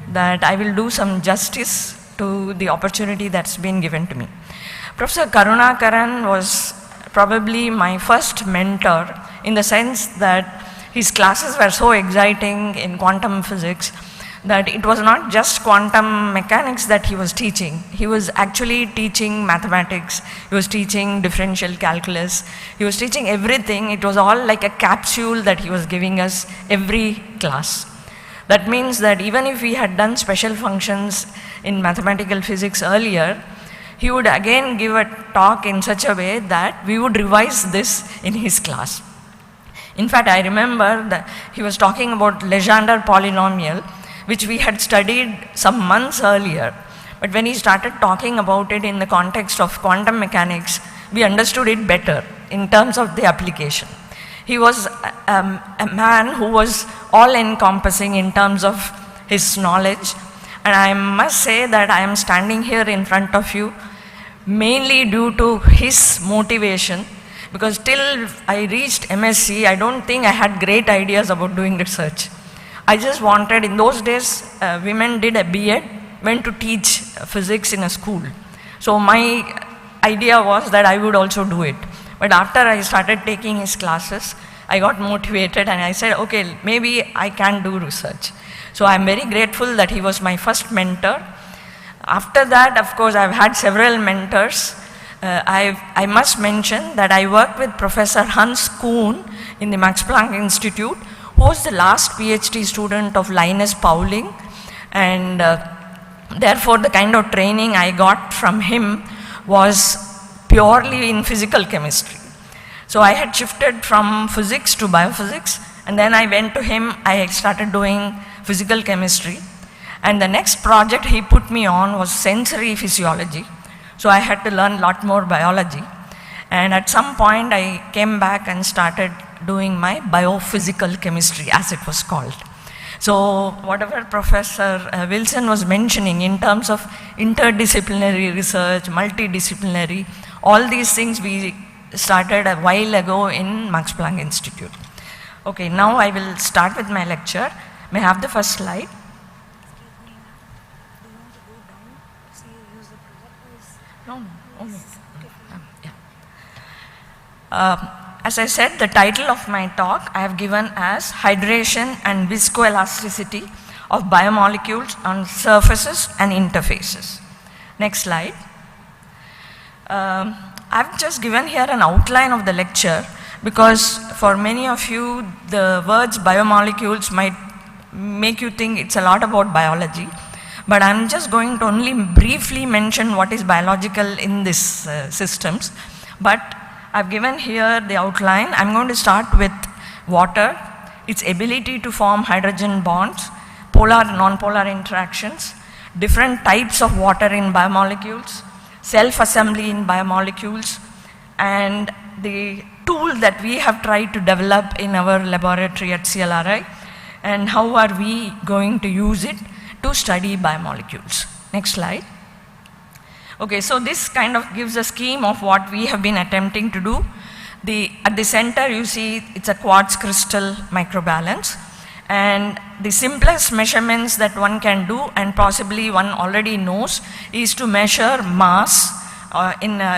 that I will do some justice to the opportunity that's been given to me. Professor Karunakaran was probably my first mentor, in the sense that his classes were so exciting in quantum physics. that it was not just quantum mechanics that he was teaching. He was actually teaching mathematics, he was teaching differential calculus, he was teaching everything. It was all like a capsule that he was giving us every class. That means that even if we had done special functions in mathematical physics earlier, he would again give a talk in such a way that we would revise this in his class. In fact, I remember that he was talking about Legendre polynomial, which we had studied some months earlier. But when he started talking about it in the context of quantum mechanics, we understood it better in terms of the application. He was a man who was all-encompassing in terms of his knowledge. And I must say that I am standing here in front of you mainly due to his motivation, because till I reached MSc, I don't think I had great ideas about doing research. I just wanted, in those days, women did a B.Ed, went to teach physics in a school. So my idea was that I would also do it. But after I started taking his classes, I got motivated and I said, okay, maybe I can do research. So I'm very grateful that he was my first mentor. After that, of course, I've had several mentors. I must mention that I worked with Professor Hans Kuhn in the Max Planck Institute, who was the last PhD student of Linus Pauling, and therefore the kind of training I got from him was purely in physical chemistry. So I had shifted from physics to biophysics, and then I went to him, I started doing physical chemistry, and the next project he put me on was sensory physiology. So I had to learn a lot more biology, and at some point I came back and started doing my biophysical chemistry, as it was called. So whatever Professor Wilson was mentioning in terms of interdisciplinary research, multidisciplinary, all these things we started a while ago in Max Planck Institute. Okay, now I will start with my lecture. May I have the first slide? No, only. Yeah. As I said, the title of my talk I have given as Hydration and Viscoelasticity of Biomolecules on Surfaces and Interfaces. Next slide. I've just given here an outline of the lecture because for many of you the words biomolecules might make you think it's a lot about biology, but I'm just going to only briefly mention what is biological in these systems. But I've given here the outline. I'm going to start with water, its ability to form hydrogen bonds, polar, non-polar interactions, different types of water in biomolecules, self-assembly in biomolecules, and the tool that we have tried to develop in our laboratory at CLRI, and how are we going to use it to study biomolecules. Next slide. Okay, so this kind of gives a scheme of what we have been attempting to do. At the center you see it's a quartz crystal microbalance, and the simplest measurements that one can do, and possibly one already knows, is to measure mass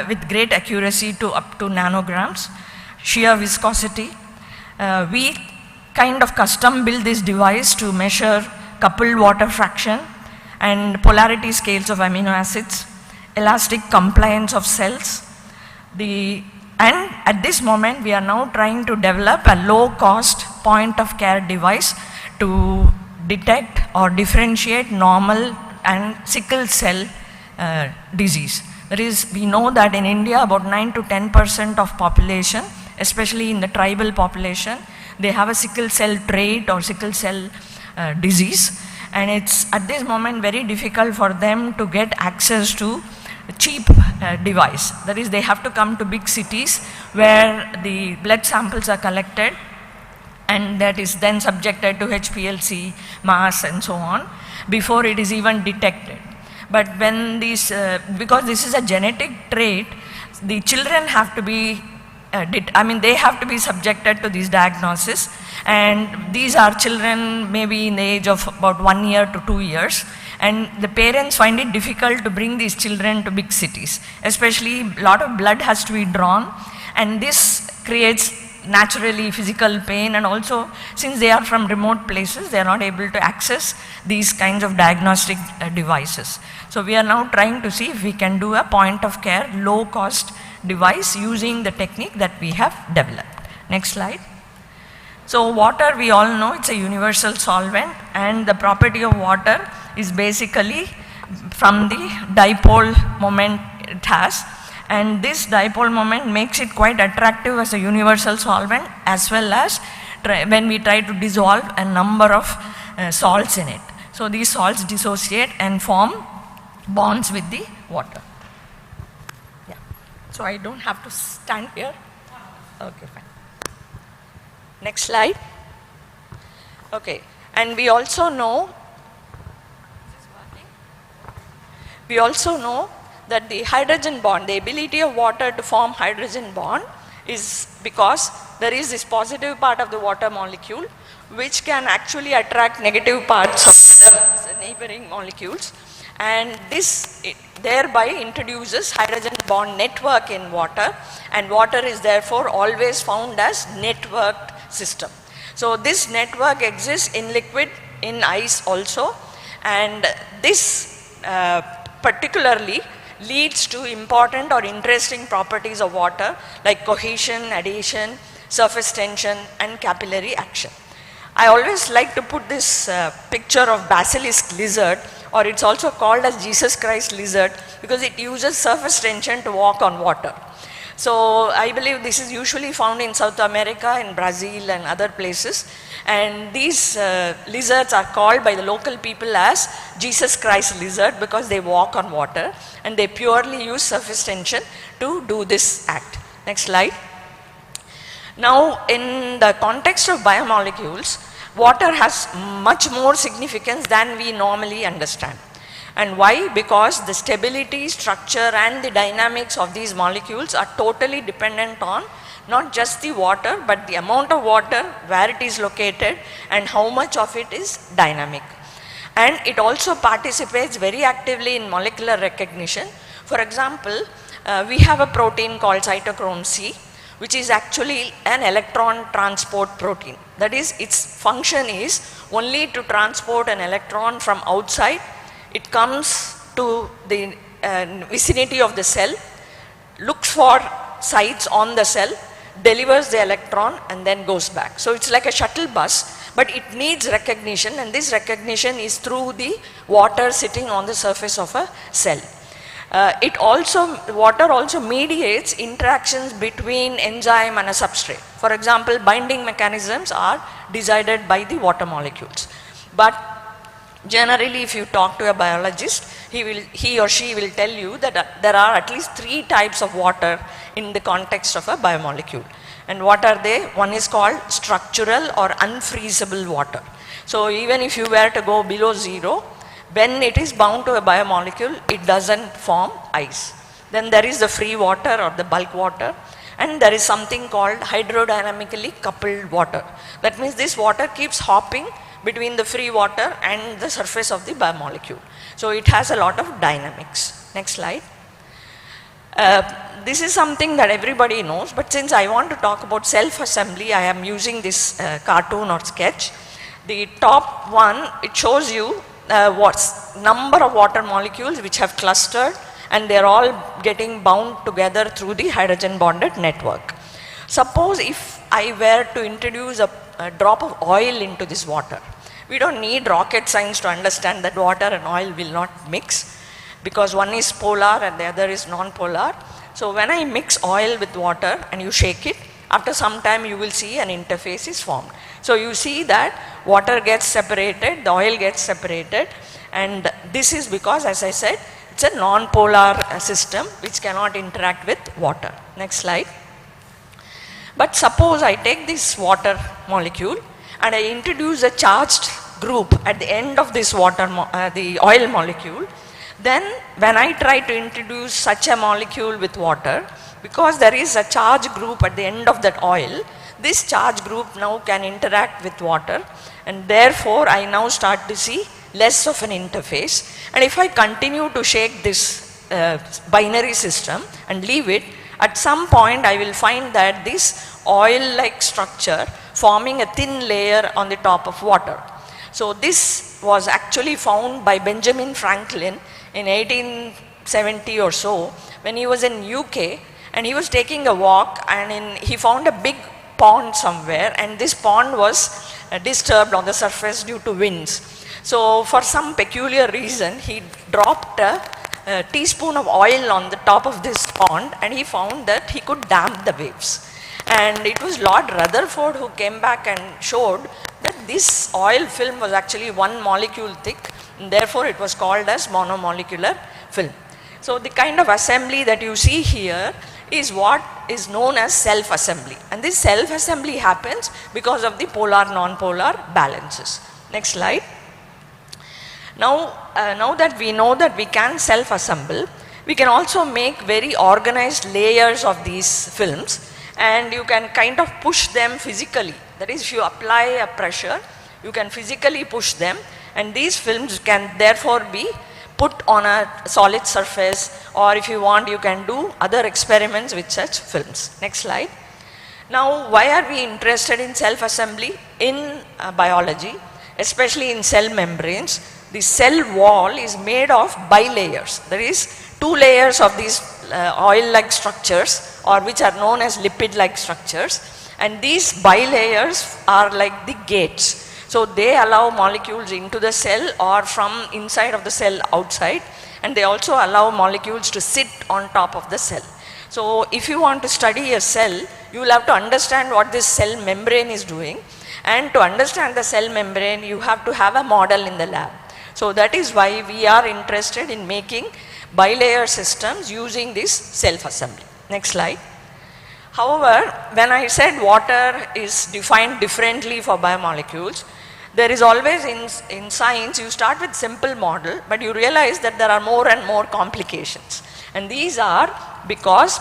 with great accuracy to up to nanograms, shear viscosity. We kind of custom build this device to measure coupled water fraction and polarity scales of amino acids, elastic compliance of cells. And at this moment we are now trying to develop a low cost point of care device to detect or differentiate normal and sickle cell disease. That is, we know that in India about 9 to 10% of population, especially in the tribal population, they have a sickle cell trait or sickle cell disease, and it's at this moment very difficult for them to get access to a cheap device. That is, they have to come to big cities where the blood samples are collected and that is then subjected to HPLC, mass and so on before it is even detected. But when these, because this is a genetic trait, the children have to be they have to be subjected to this diagnosis, and these are children maybe in the age of about 1 year to 2 years, and the parents find it difficult to bring these children to big cities, especially a lot of blood has to be drawn, and this creates naturally physical pain, and also since they are from remote places, they are not able to access these kinds of diagnostic devices. So we are now trying to see if we can do a point of care low cost device using the technique that we have developed. Next slide. So water, we all know it's a universal solvent, and the property of water is basically from the dipole moment it has, and this dipole moment makes it quite attractive as a universal solvent, as well as when we try to dissolve a number of salts in it. So these salts dissociate and form bonds with the water. Yeah. So I don't have to stand here. Okay, fine. Next slide. Okay, and we also know that the hydrogen bond, the ability of water to form hydrogen bond, is because there is this positive part of the water molecule which can actually attract negative parts of the neighboring molecules, and this thereby introduces hydrogen bond network in water, and water is therefore always found as networked system. So this network exists in liquid, in ice also, and this particularly leads to important or interesting properties of water like cohesion, adhesion, surface tension, and capillary action. I always like to put this picture of basilisk lizard, or it's also called as Jesus Christ lizard, because it uses surface tension to walk on water. So I believe this is usually found in South America, in Brazil and other places, and these lizards are called by the local people as Jesus Christ lizard because they walk on water and they purely use surface tension to do this act. Next slide. Now in the context of biomolecules, water has much more significance than we normally understand. And why? Because the stability, structure and the dynamics of these molecules are totally dependent on not just the water, but the amount of water, where it is located and how much of it is dynamic. And it also participates very actively in molecular recognition. For example, we have a protein called cytochrome C, which is actually an electron transport protein. That is, its function is only to transport an electron from outside. It comes to the vicinity of the cell, looks for sites on the cell, delivers the electron and then goes back. So it's like a shuttle bus, but it needs recognition, and this recognition is through the water sitting on the surface of a cell. Water also mediates interactions between enzyme and a substrate. For example, binding mechanisms are decided by the water molecules. But generally, if you talk to a biologist, he or she will tell you that there are at least 3 types of water in the context of a biomolecule. And what are they? One is called structural or unfreezable water. So even if you were to go below 0, when it is bound to a biomolecule, it doesn't form ice. Then there is the free water or the bulk water, and there is something called hydrodynamically coupled water. That means this water keeps hopping between the free water and the surface of the biomolecule. So it has a lot of dynamics. Next slide. This is something that everybody knows, but since I want to talk about self-assembly, I am using this cartoon or sketch. The top one, it shows you what's number of water molecules which have clustered, and they are all getting bound together through the hydrogen bonded network. Suppose if I were to introduce a drop of oil into this water. We don't need rocket science to understand that water and oil will not mix, because one is polar and the other is non-polar. So when I mix oil with water and you shake it, after some time you will see an interface is formed. So you see that water gets separated, the oil gets separated, and this is because, as I said, it's a non-polar system which cannot interact with water. Next slide. But suppose I take this water molecule and I introduce a charged group at the end of this the oil molecule. Then when I try to introduce such a molecule with water, because there is a charge group at the end of that oil, this charge group now can interact with water, and therefore I now start to see less of an interface. And if I continue to shake this binary system and leave it, at some point I will find that this oil-like structure forming a thin layer on the top of water. So this was actually found by Benjamin Franklin in 1870 or so when he was in UK, and he was taking a walk, and he found a big pond somewhere, and this pond was disturbed on the surface due to winds. So for some peculiar reason, he dropped a teaspoon of oil on the top of this pond, and he found that he could damp the waves. And it was Lord Rutherford who came back and showed that this oil film was actually 1 molecule thick, and therefore it was called as monomolecular film. So the kind of assembly that you see here is what is known as self-assembly, and this self-assembly happens because of the polar-nonpolar balances. Next slide. Now that we know that we can self-assemble, we can also make very organized layers of these films, and you can kind of push them physically. That is, if you apply a pressure, you can physically push them, and these films can therefore be put on a solid surface, or if you want, you can do other experiments with such films. Next slide. Now, why are we interested in self-assembly in biology, especially in cell membranes? The cell wall is made of bilayers. There is 2 layers of these oil-like structures, or which are known as lipid-like structures, and these bilayers are like the gates. So they allow molecules into the cell or from inside of the cell outside, and they also allow molecules to sit on top of the cell. So if you want to study a cell, you will have to understand what this cell membrane is doing, and to understand the cell membrane, you have to have a model in the lab. So that is why we are interested in making bilayer systems using this self-assembly. Next slide. However, when I said water is defined differently for biomolecules, there is always in science, you start with simple model, but you realize that there are more and more complications. And these are because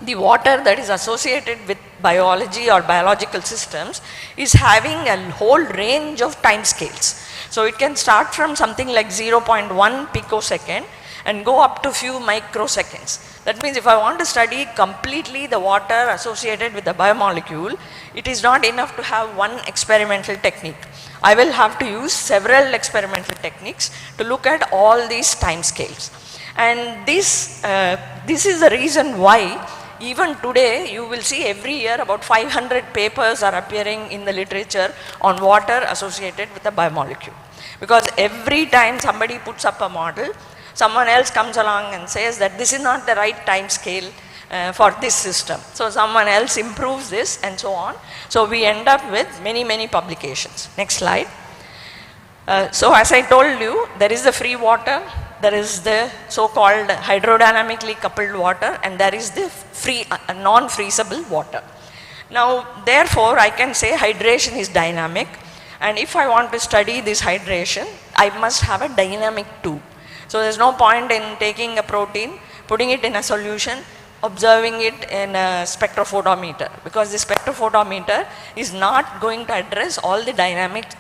the water that is associated with biology or biological systems is having a whole range of time scales. So it can start from something like 0.1 picosecond and go up to few microseconds. That means if I want to study completely the water associated with the biomolecule, it is not enough to have one experimental technique. I will have to use several experimental techniques to look at all these time scales. And this is the reason why even today you will see every year about 500 papers are appearing in the literature on water associated with the biomolecule. Because every time somebody puts up a model, someone else comes along and says that this is not the right time scale for this system. So someone else improves this and so on. So we end up with many publications. Next slide. So as I told you, there is the free water, there is the so-called hydrodynamically coupled water, and there is the free non-freezable water. Now therefore I can say hydration is dynamic, and if I want to study this hydration, I must have a dynamic tube. So there is no point in taking a protein, putting it in a solution, observing it in a spectrophotometer, because the spectrophotometer is not going to address all the dynamics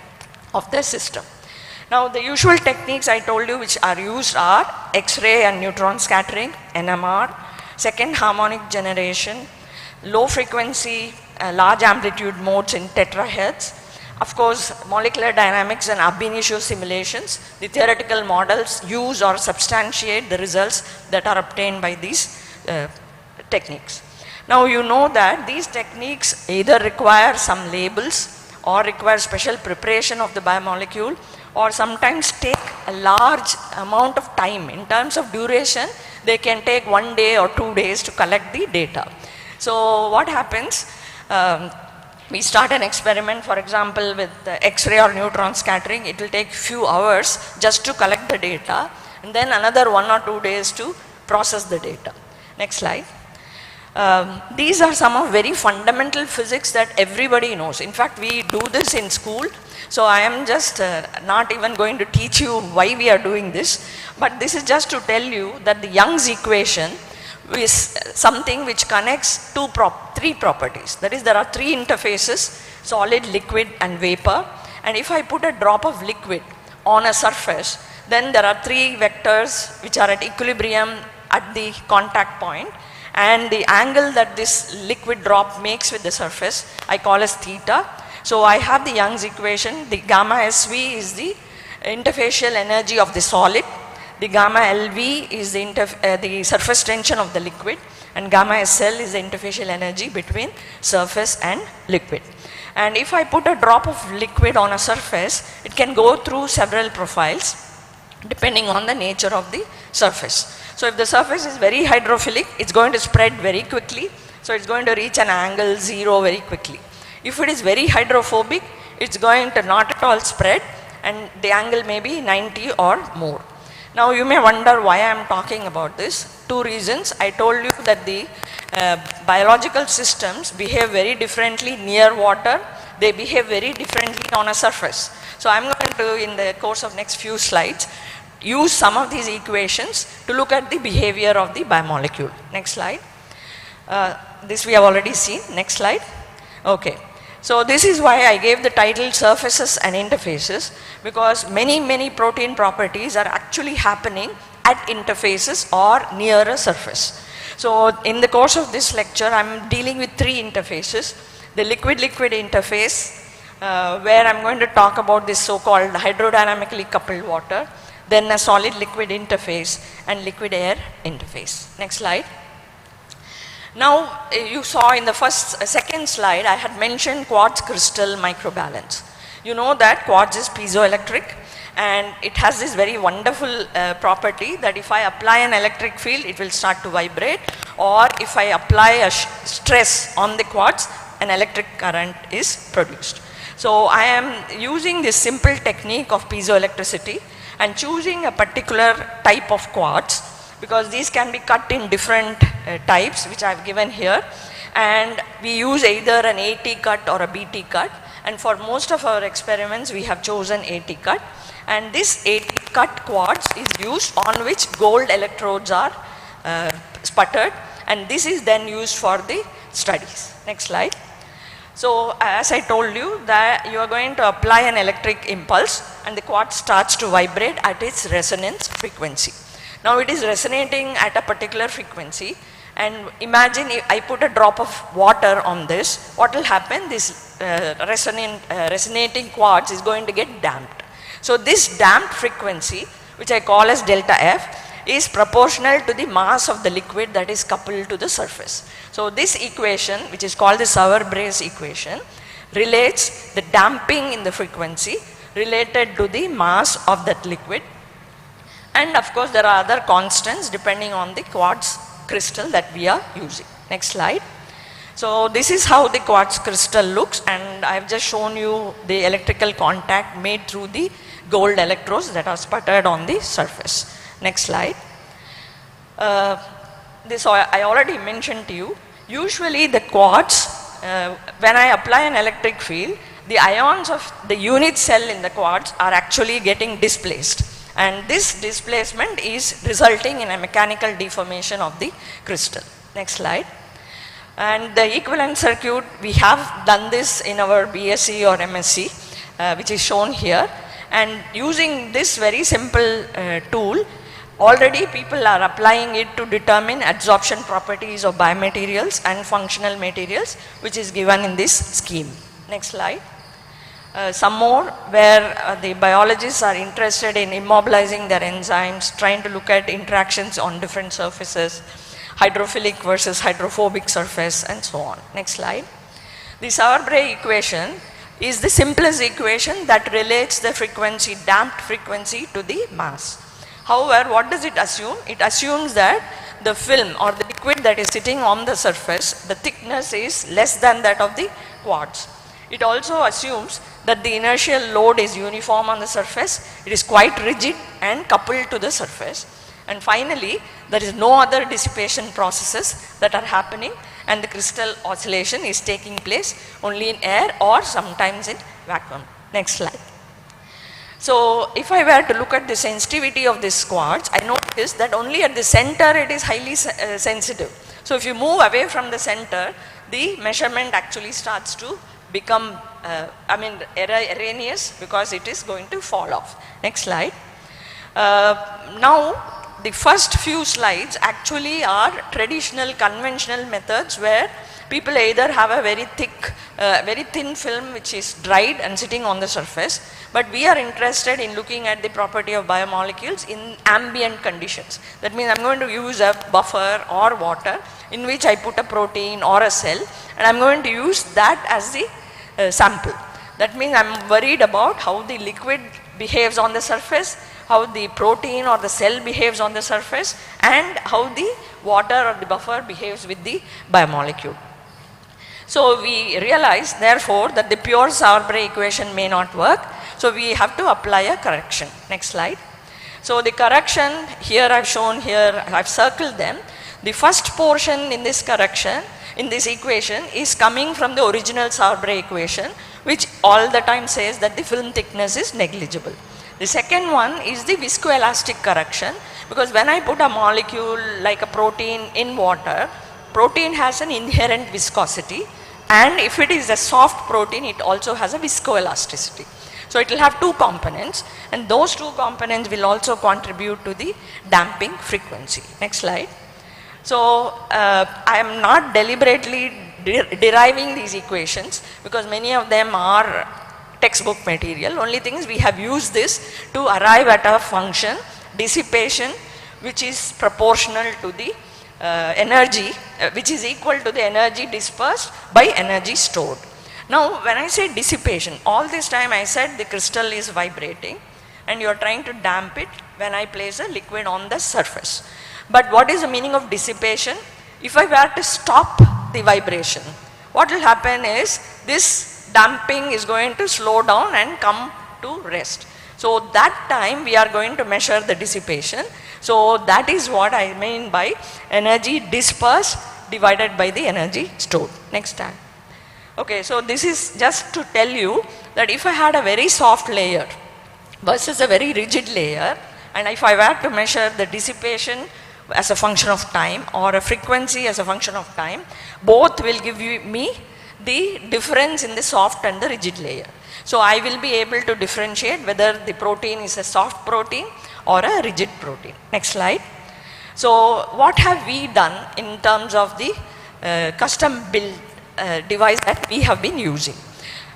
of the system. Now the usual techniques I told you which are used are X-ray and neutron scattering, NMR, second harmonic generation, low frequency, large amplitude modes in tetrahertz. Of course, molecular dynamics and ab initio simulations, the theoretical models use or substantiate the results that are obtained by these techniques. Now you know that these techniques either require some labels or require special preparation of the biomolecule, or sometimes take a large amount of time. In terms of duration, they can take 1 day or 2 days to collect the data. So what happens? We start an experiment, for example, with X-ray or neutron scattering. It will take few hours just to collect the data, and then another 1 or 2 days to process the data. Next slide. These are some of very fundamental physics that everybody knows. In fact, we do this in school. So I am just not even going to teach you why we are doing this, but this is just to tell you that the Young's equation is something which connects three properties. That is, there are 3 interfaces, solid, liquid and vapor, and if I put a drop of liquid on a surface, then there are 3 vectors which are at equilibrium at the contact point, and the angle that this liquid drop makes with the surface I call as theta. So I have the Young's equation. The gamma SV is the interfacial energy of the solid, the gamma LV is the surface tension of the liquid, and gamma SL is the interfacial energy between surface and liquid. And if I put a drop of liquid on a surface, it can go through several profiles depending on the nature of the surface. So if the surface is very hydrophilic, it's going to spread very quickly, so it's going to reach an angle 0 very quickly. If it is very hydrophobic, it's going to not at all spread, and the angle may be 90 or more. Now you may wonder why I am talking about this. Two reasons. I told you that the biological systems behave very differently near water, they behave very differently on a surface. So I am going to, in the course of next few slides, use some of these equations to look at the behavior of the biomolecule. Next slide. This we have already seen. Next slide. Okay. So this is why I gave the title surfaces and interfaces, because many protein properties are actually happening at interfaces or near a surface. So in the course of this lecture I am dealing with three interfaces. The liquid-liquid interface, where I am going to talk about this so-called hydrodynamically coupled water, then a solid-liquid interface and liquid-air interface. Next slide. Now you saw in the second slide I had mentioned quartz crystal microbalance. You know that quartz is piezoelectric, and it has this very wonderful property that if I apply an electric field it will start to vibrate, or if I apply a stress on the quartz an electric current is produced. So I am using this simple technique of piezoelectricity and choosing a particular type of quartz, because these can be cut in different types which I have given here, and we use either an AT cut or a BT cut, and for most of our experiments we have chosen AT cut, and this AT cut quartz is used on which gold electrodes are sputtered, and this is then used for the studies. Next slide. So as I told you that you are going to apply an electric impulse and the quartz starts to vibrate at its resonance frequency. Now it is resonating at a particular frequency, and imagine if I put a drop of water on this, what will happen? This resonating quartz is going to get damped. So this damped frequency, which I call as delta F, is proportional to the mass of the liquid that is coupled to the surface. So this equation, which is called the Sauer-Bray's equation, relates the damping in the frequency related to the mass of that liquid. And of course there are other constants depending on the quartz crystal that we are using. Next slide. So this is how the quartz crystal looks, and I have just shown you the electrical contact made through the gold electrodes that are sputtered on the surface. Next slide. This I already mentioned to you. Usually the quartz, when I apply an electric field, the ions of the unit cell in the quartz are actually getting displaced, and this displacement is resulting in a mechanical deformation of the crystal. Next slide. And the equivalent circuit, we have done this in our BSc or MSc, which is shown here, and using this very simple tool, already people are applying it to determine adsorption properties of biomaterials and functional materials, which is given in this scheme. Next slide. Some more where the biologists are interested in immobilizing their enzymes, trying to look at interactions on different surfaces, hydrophilic versus hydrophobic surface, and so on. Next slide. The Sauer-Bray equation is the simplest equation that relates the frequency, damped frequency, to the mass. However, what does it assume? It assumes that the film or the liquid that is sitting on the surface, the thickness is less than that of the quartz. It also assumes that the inertial load is uniform on the surface, it is quite rigid and coupled to the surface, and finally there is no other dissipation processes that are happening, and the crystal oscillation is taking place only in air or sometimes in vacuum. Next slide. So if I were to look at the sensitivity of this quartz, I notice that only at the center it is highly sensitive. So if you move away from the center, the measurement actually starts to become erroneous, because it is going to fall off. Next slide. Now the first few slides actually are traditional conventional methods where people either have a very thick, very thin film which is dried and sitting on the surface, but we are interested in looking at the property of biomolecules in ambient conditions. That means I'm going to use a buffer or water in which I put a protein or a cell, and I'm going to use that as the sample. That means I'm worried about how the liquid behaves on the surface, how the protein or the cell behaves on the surface, and how the water or the buffer behaves with the biomolecule. So we realize therefore that the pure Sauer-Bray equation may not work, so we have to apply a correction. Next slide. So the correction here I've shown here, I've circled them. The first portion in this correction, in this equation, is coming from the original Sauer-Bray equation, which all the time says that the film thickness is negligible. The second one is the viscoelastic correction, because when I put a molecule like a protein in water, protein has an inherent viscosity, and if it is a soft protein, it also has a viscoelasticity. So it will have two components, and those two components will also contribute to the damping frequency. Next slide. So I am not deliberately deriving these equations because many of them are textbook material. Only thing is we have used this to arrive at a function dissipation which is proportional to the energy, which is equal to the energy dispersed by energy stored. Now when I say dissipation, all this time I said the crystal is vibrating and you are trying to damp it when I place a liquid on the surface. But what is the meaning of dissipation? If I were to stop the vibration, what will happen is this damping is going to slow down and come to rest. So that time we are going to measure the dissipation. So that is what I mean by energy dispersed divided by the energy stored. Next time. Okay, so this is just to tell you that if I had a very soft layer versus a very rigid layer, and if I were to measure the dissipation as a function of time or a frequency as a function of time, both will give me the difference in the soft and the rigid layer. So I will be able to differentiate whether the protein is a soft protein or a rigid protein. Next slide. So what have we done in terms of the custom build device that we have been using?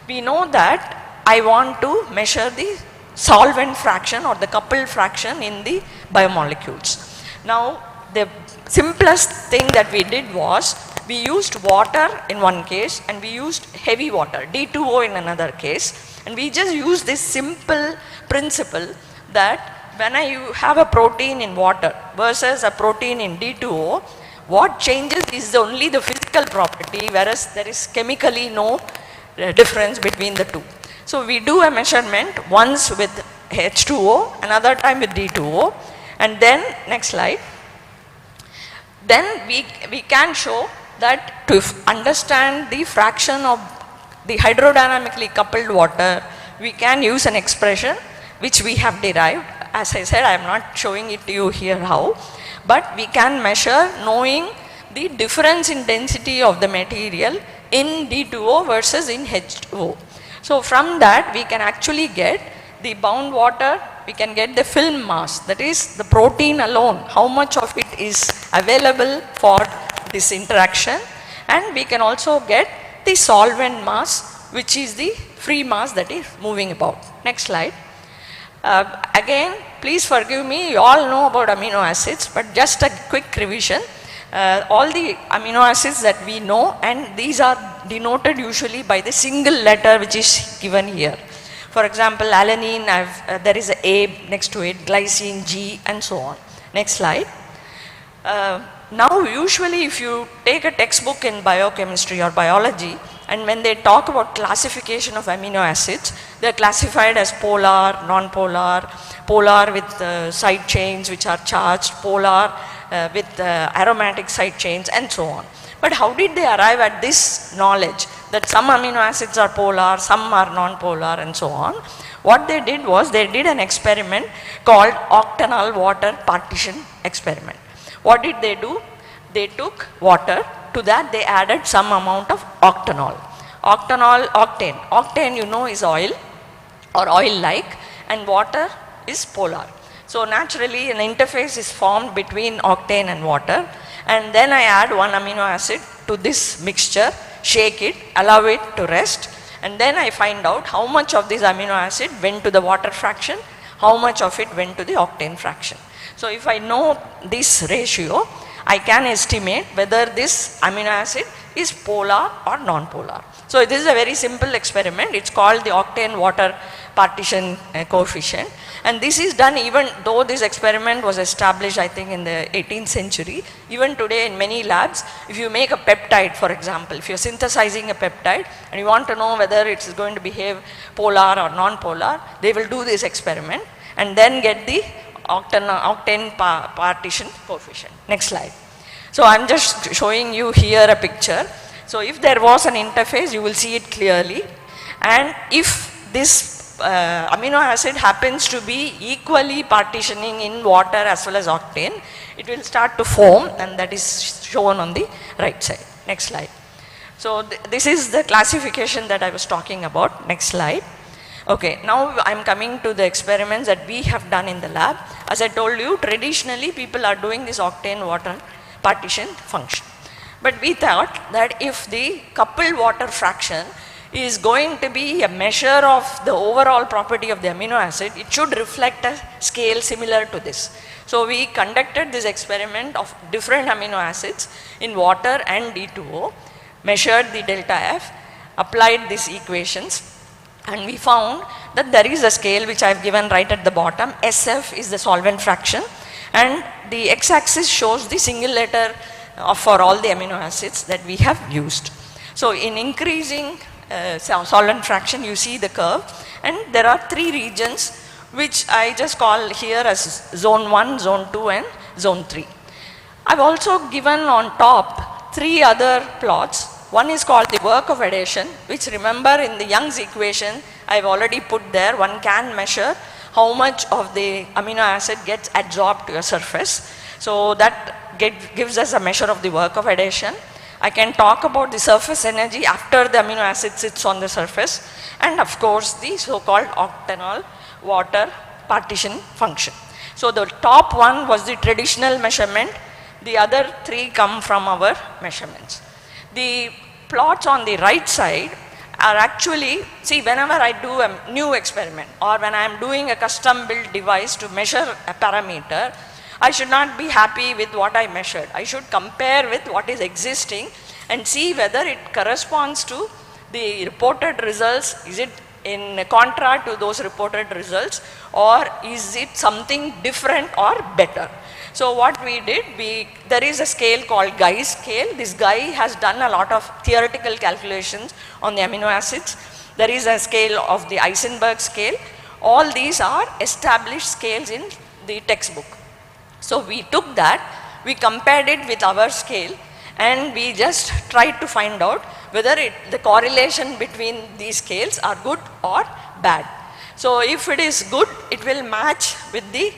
We know that I want to measure the solvent fraction or the coupled fraction in the biomolecules. Now the simplest thing that we did was we used water in one case and we used heavy water, D2O in another case, and we just used this simple principle that when I have a protein in water versus a protein in D2O, what changes is only the physical property, whereas there is chemically no difference between the two. So we do a measurement once with H2O, another time with D2O, and then next slide. Then we can show that to understand the fraction of the hydrodynamically coupled water, we can use an expression which we have derived. As I said, I am not showing it to you here how, but we can measure knowing the difference in density of the material in D2O versus in H2O. So from that we can actually get the bound water, we can get the film mass, that is the protein alone, how much of it is available for this interaction, and we can also get the solvent mass, which is the free mass that is moving about. Next slide. Again, please forgive me, you all know about amino acids, but just a quick revision. All the amino acids that we know, and these are denoted usually by the single letter which is given here. For example, alanine, there is a A next to it, glycine, G, and so on. Next slide. Now usually if you take a textbook in biochemistry or biology, and when they talk about classification of amino acids, they are classified as polar, non-polar, polar with side chains which are charged, polar with aromatic side chains, and so on. But how did they arrive at this knowledge that some amino acids are polar, some are non-polar, and so on? What they did was they did an experiment called Octanal water partition experiment. What did they do? They took water, to that they added some amount of octanol. Octane you know is oil or oil like, and water is polar. So naturally an interface is formed between octane and water, and then I add one amino acid to this mixture, shake it, allow it to rest, and then I find out how much of this amino acid went to the water fraction, how much of it went to the octane fraction. So if I know this ratio, I can estimate whether this amino acid is polar or non-polar. So this is a very simple experiment. It's called the octane water partition coefficient, and this is done even though this experiment was established I think in the 18th century. Even today in many labs, if you make a peptide, for example, if you're synthesizing a peptide and you want to know whether it's going to behave polar or non-polar, they will do this experiment and then get the octane partition coefficient. Next slide. So I'm just showing you here a picture. So if there was an interface, you will see it clearly, and if this amino acid happens to be equally partitioning in water as well as octane, it will start to foam, and that is shown on the right side. Next slide. So this is the classification that I was talking about. Next slide. Okay, now I'm coming to the experiments that we have done in the lab. As I told you, traditionally people are doing this octane water partition function. But we thought that if the coupled water fraction is going to be a measure of the overall property of the amino acid, it should reflect a scale similar to this. So we conducted this experiment of different amino acids in water and D2O, measured the delta F, applied these equations, and we found that there is a scale which I have given right at the bottom. SF is the solvent fraction, and the x-axis shows the single letter for all the amino acids that we have used. So in increasing solvent fraction, you see the curve, and there are three regions which I just call here as zone 1, zone 2 and zone 3. I've also given on top three other plots. One is called the work of adhesion, which remember in the Young's equation I've already put there. One can measure how much of the amino acid gets adsorbed to a surface. So that gives us a measure of the work of adhesion. I can talk about the surface energy after the amino acid sits on the surface, and of course the so-called octanol water partition function. So the top one was the traditional measurement, the other three come from our measurements. The plots on the right side are actually, see, whenever I do a new experiment or when I am doing a custom built device to measure a parameter, I should not be happy with what I measured. I should compare with what is existing and see whether it corresponds to the reported results. Is it in contra to those reported results, or is it something different or better? So what we did, there is a scale called Guy's scale. This guy has done a lot of theoretical calculations on the amino acids. There is a scale of the Eisenberg scale. All these are established scales in the textbook. So we took that, we compared it with our scale, and we just tried to find out whether the correlation between these scales are good or bad. So if it is good, it will match with the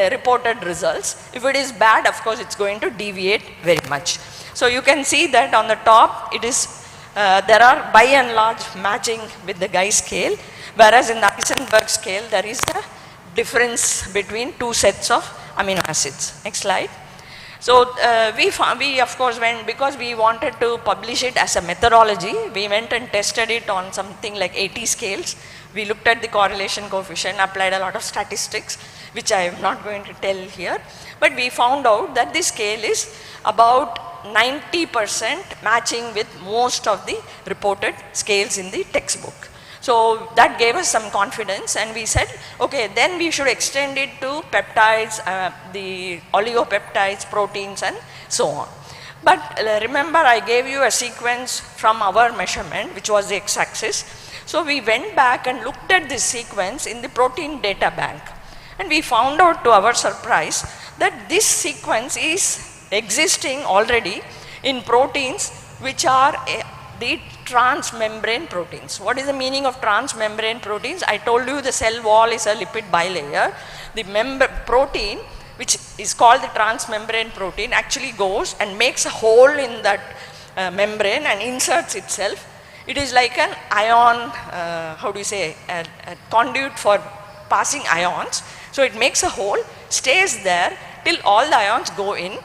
reported results. If it is bad, of course it's going to deviate very much. So you can see that on the top it is there are by and large matching with the Guy scale, whereas in the Eisenberg scale there is a difference between two sets of amino acids. Next slide. So we of course went, because we wanted to publish it as a methodology, we went and tested it on something like 80 scales. We looked at the correlation coefficient, applied a lot of statistics, which I am not going to tell here, but we found out that this scale is about 90% matching with most of the reported scales in the textbook. So that gave us some confidence, and we said, okay, then we should extend it to peptides, the oligopeptides, proteins and so on. But remember, I gave you a sequence from our measurement, which was the x-axis. So we went back and looked at this sequence in the protein data bank, and we found out to our surprise that this sequence is existing already in proteins which are the transmembrane proteins. What is the meaning of transmembrane proteins? I told you the cell wall is a lipid bilayer. The protein, which is called the transmembrane protein, actually goes and makes a hole in that membrane and inserts itself. It is like an ion, a conduit for passing ions. So it makes a hole, stays there till all the ions go in,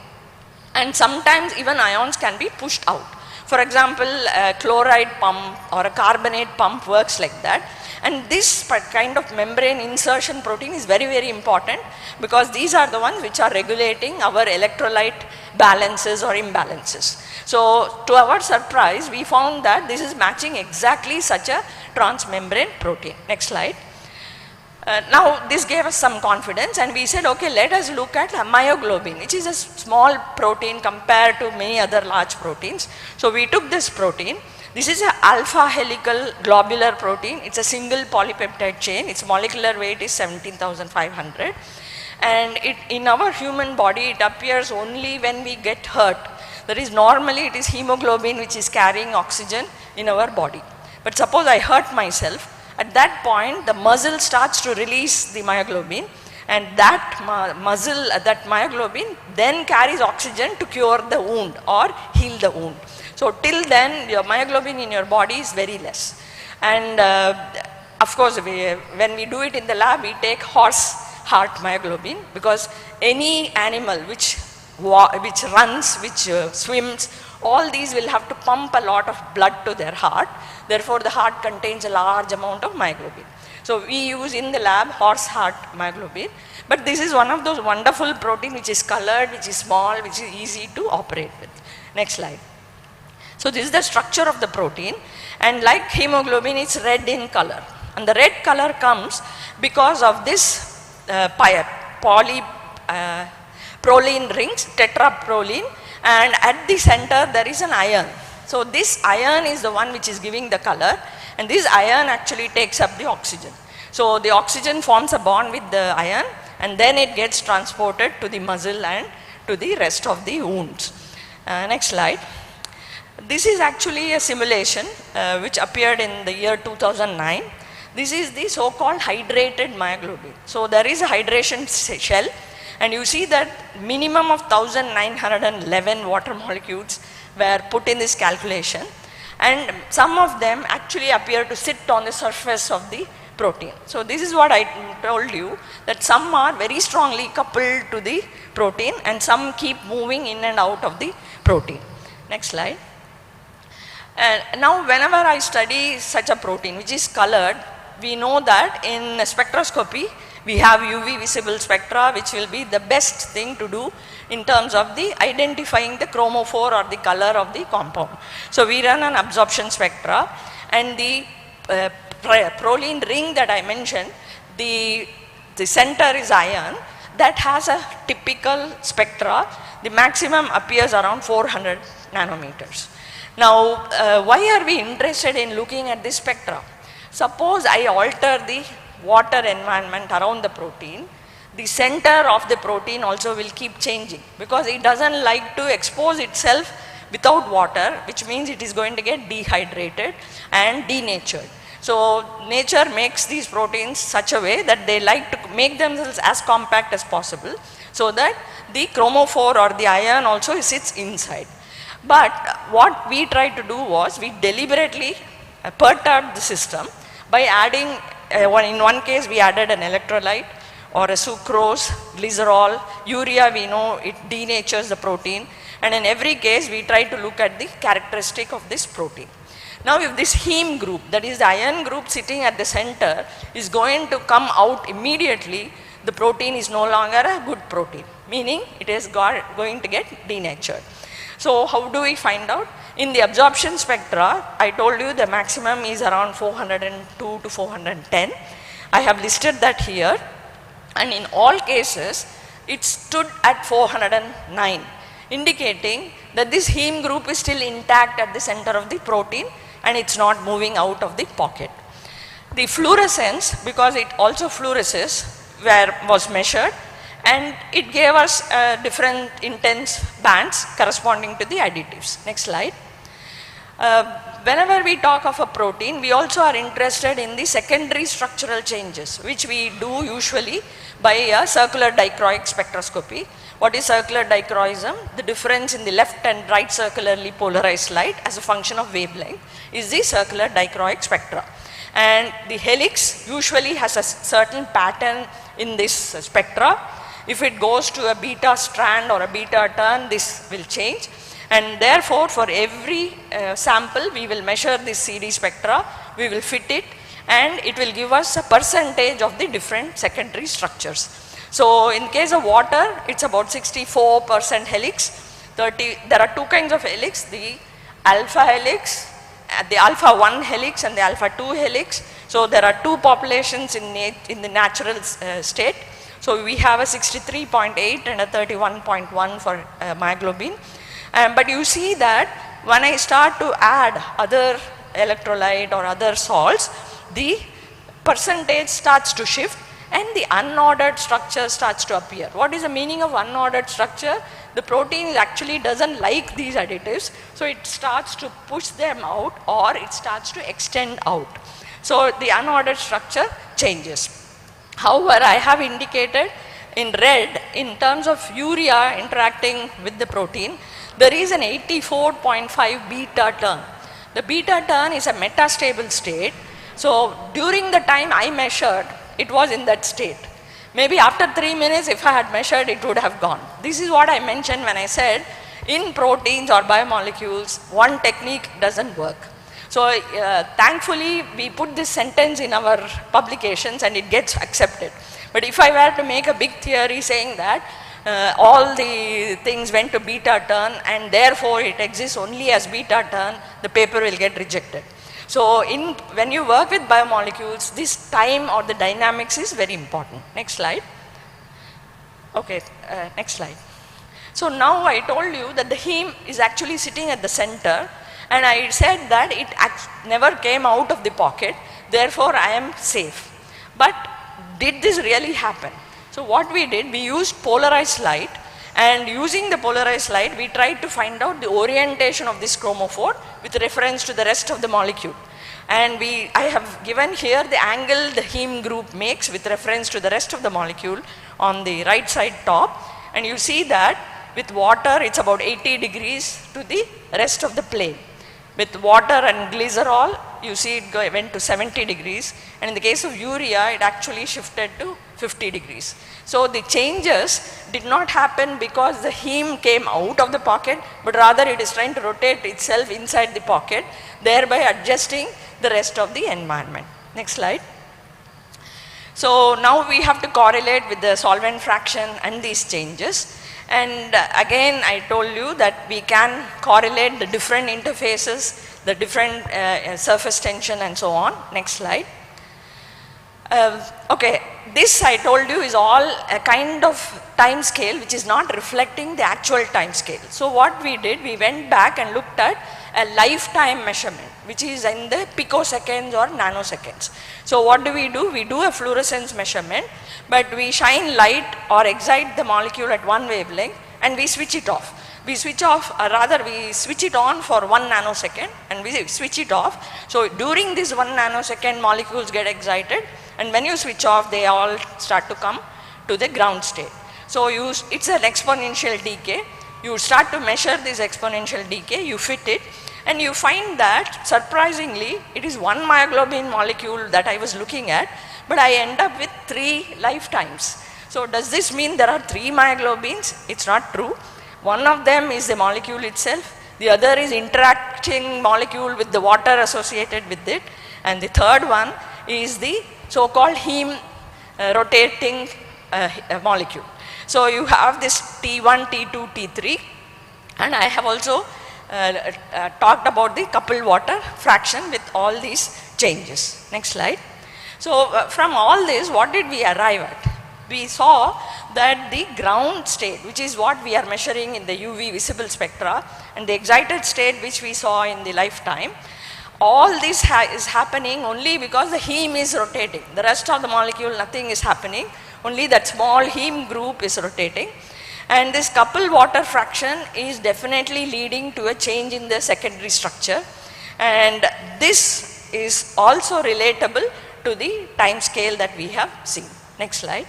and sometimes even ions can be pushed out. For example, a chloride pump or a carbonate pump works like that. And this kind of membrane insertion protein is very, very important, because these are the ones which are regulating our electrolyte balances or imbalances. So to our surprise, we found that this is matching exactly such a transmembrane protein. Next slide. Now this gave us some confidence, and we said, okay, let us look at myoglobin, which is a small protein compared to many other large proteins. So we took this protein. This is an alpha helical globular protein. It's a single polypeptide chain. Its molecular weight is 17,500. And in our human body, it appears only when we get hurt. That is, normally it is hemoglobin which is carrying oxygen in our body. But suppose I hurt myself, at that point the muscle starts to release the myoglobin, and that that myoglobin then carries oxygen to cure the wound or heal the wound. So till then your myoglobin in your body is very less. And of course when we do it in the lab, we take horse heart myoglobin, because any animal which runs, which swims, all these will have to pump a lot of blood to their heart. Therefore the heart contains a large amount of myoglobin. So we use in the lab horse heart myoglobin, but this is one of those wonderful protein which is colored, which is small, which is easy to operate with. Next slide. So this is the structure of the protein, and like hemoglobin, it's red in color, and the red color comes because of this proline rings, tetraproline, and at the center there is an iron. So this iron is the one which is giving the color, and this iron actually takes up the oxygen. So the oxygen forms a bond with the iron, and then it gets transported to the muscle and to the rest of the wounds. Next slide. This is actually a simulation which appeared in the year 2009. This is the so-called hydrated myoglobin. So there is a hydration shell, and you see that minimum of 1911 water molecules were put in this calculation, and some of them actually appear to sit on the surface of the protein. So this is what I told you, that some are very strongly coupled to the protein and some keep moving in and out of the protein. Next slide. Now whenever I study such a protein which is colored, we know that in spectroscopy we have UV visible spectra, which will be the best thing to do in terms of the identifying the chromophore or the color of the compound. So we run an absorption spectra, and the proline ring that I mentioned, the center is iron, that has a typical spectra. The maximum appears around 400 nanometers. Now why are we interested in looking at this spectra? Suppose I alter the water environment around the protein, the center of the protein also will keep changing, because it doesn't like to expose itself without water, which means it is going to get dehydrated and denatured. So nature makes these proteins such a way that they like to make themselves as compact as possible, so that the chromophore or the iron also sits inside. But what we tried to do was, we deliberately perturbed the system by adding, in one case we added an electrolyte or a sucrose, glycerol, urea, we know it denatures the protein, and in every case we try to look at the characteristic of this protein. Now if this heme group, that is the iron group sitting at the center, is going to come out immediately, the protein is no longer a good protein, meaning it is going to get denatured. So how do we find out? In the absorption spectra, I told you the maximum is around 402 to 410. I have listed that here, and in all cases it stood at 409, indicating that this heme group is still intact at the center of the protein and it's not moving out of the pocket. The fluorescence, because it also fluoresces, was measured, and it gave us different intense bands corresponding to the additives. Next slide. Whenever we talk of a protein, we also are interested in the secondary structural changes, which we do usually by a circular dichroic spectroscopy. What is circular dichroism? The difference in the left and right circularly polarized light as a function of wavelength is the circular dichroic spectra. And the helix usually has a certain pattern in this spectra. If it goes to a beta strand or a beta turn, this will change. And therefore, for every sample, we will measure this CD spectra, we will fit it, and it will give us a percentage of the different secondary structures. So in case of water, it's about 64% helix. There are two kinds of helix, the alpha helix, the alpha 1 helix and the alpha 2 helix. So there are two populations in the natural state. So we have a 63.8 and a 31.1 for myoglobin. But you see that when I start to add other electrolyte or other salts, the percentage starts to shift and the unordered structure starts to appear. What is the meaning of unordered structure? The protein actually doesn't like these additives, so it starts to push them out or it starts to extend out. So the unordered structure changes. However, I have indicated in red in terms of urea interacting with the protein, there is an 84.5 beta turn. The beta turn is a metastable state. So during the time I measured, it was in that state. Maybe after 3 minutes, if I had measured, it would have gone. This is what I mentioned when I said in proteins or biomolecules, one technique doesn't work. So thankfully, we put this sentence in our publications and it gets accepted. But if I were to make a big theory saying that all the things went to beta turn and therefore it exists only as beta turn, the paper will get rejected. So when you work with biomolecules, this time or the dynamics is very important. Next slide. Okay, next slide. So now I told you that the heme is actually sitting at the center, and I said that it never came out of the pocket, therefore I am safe. But did this really happen? So what we did, we used polarized light, and using the polarized light, we tried to find out the orientation of this chromophore with reference to the rest of the molecule. And I have given here the angle the heme group makes with reference to the rest of the molecule on the right side top. And you see that with water, it's about 80 degrees to the rest of the plane. With water and glycerol, you see it went to 70 degrees. And in the case of urea, it actually shifted to 50 degrees. So the changes did not happen because the heme came out of the pocket, but rather it is trying to rotate itself inside the pocket, thereby adjusting the rest of the environment. Next slide. So now we have to correlate with the solvent fraction and these changes. And again, I told you that we can correlate the different interfaces, the different surface tension and so on. Next slide. Okay, this I told you is all a kind of time scale which is not reflecting the actual time scale. So what we did, we went back and looked at a lifetime measurement which is in the picoseconds or nanoseconds. So what do? We do a fluorescence measurement, but we shine light or excite the molecule at one wavelength and we switch it off. We switch off, rather we switch it on for 1 nanosecond and we switch it off. So during this 1 nanosecond, molecules get excited, and when you switch off, they all start to come to the ground state. So it's an exponential decay. You start to measure this exponential decay, you fit it, and you find that surprisingly, it is one myoglobin molecule that I was looking at, but I end up with 3 lifetimes. So does this mean there are 3 myoglobins? It's not true. One of them is the molecule itself, the other is interacting molecule with the water associated with it, and the third one is the so-called heme rotating molecule. So you have this T1, T2, T3, and I have also talked about the coupled water fraction with all these changes. Next slide. So from all this, what did we arrive at? We saw that the ground state, which is what we are measuring in the UV visible spectra, and the excited state which we saw in the lifetime, all this is happening only because the heme is rotating. The rest of the molecule, nothing is happening, only that small heme group is rotating. And this coupled water fraction is definitely leading to a change in the secondary structure, and this is also relatable to the time scale that we have seen. Next slide.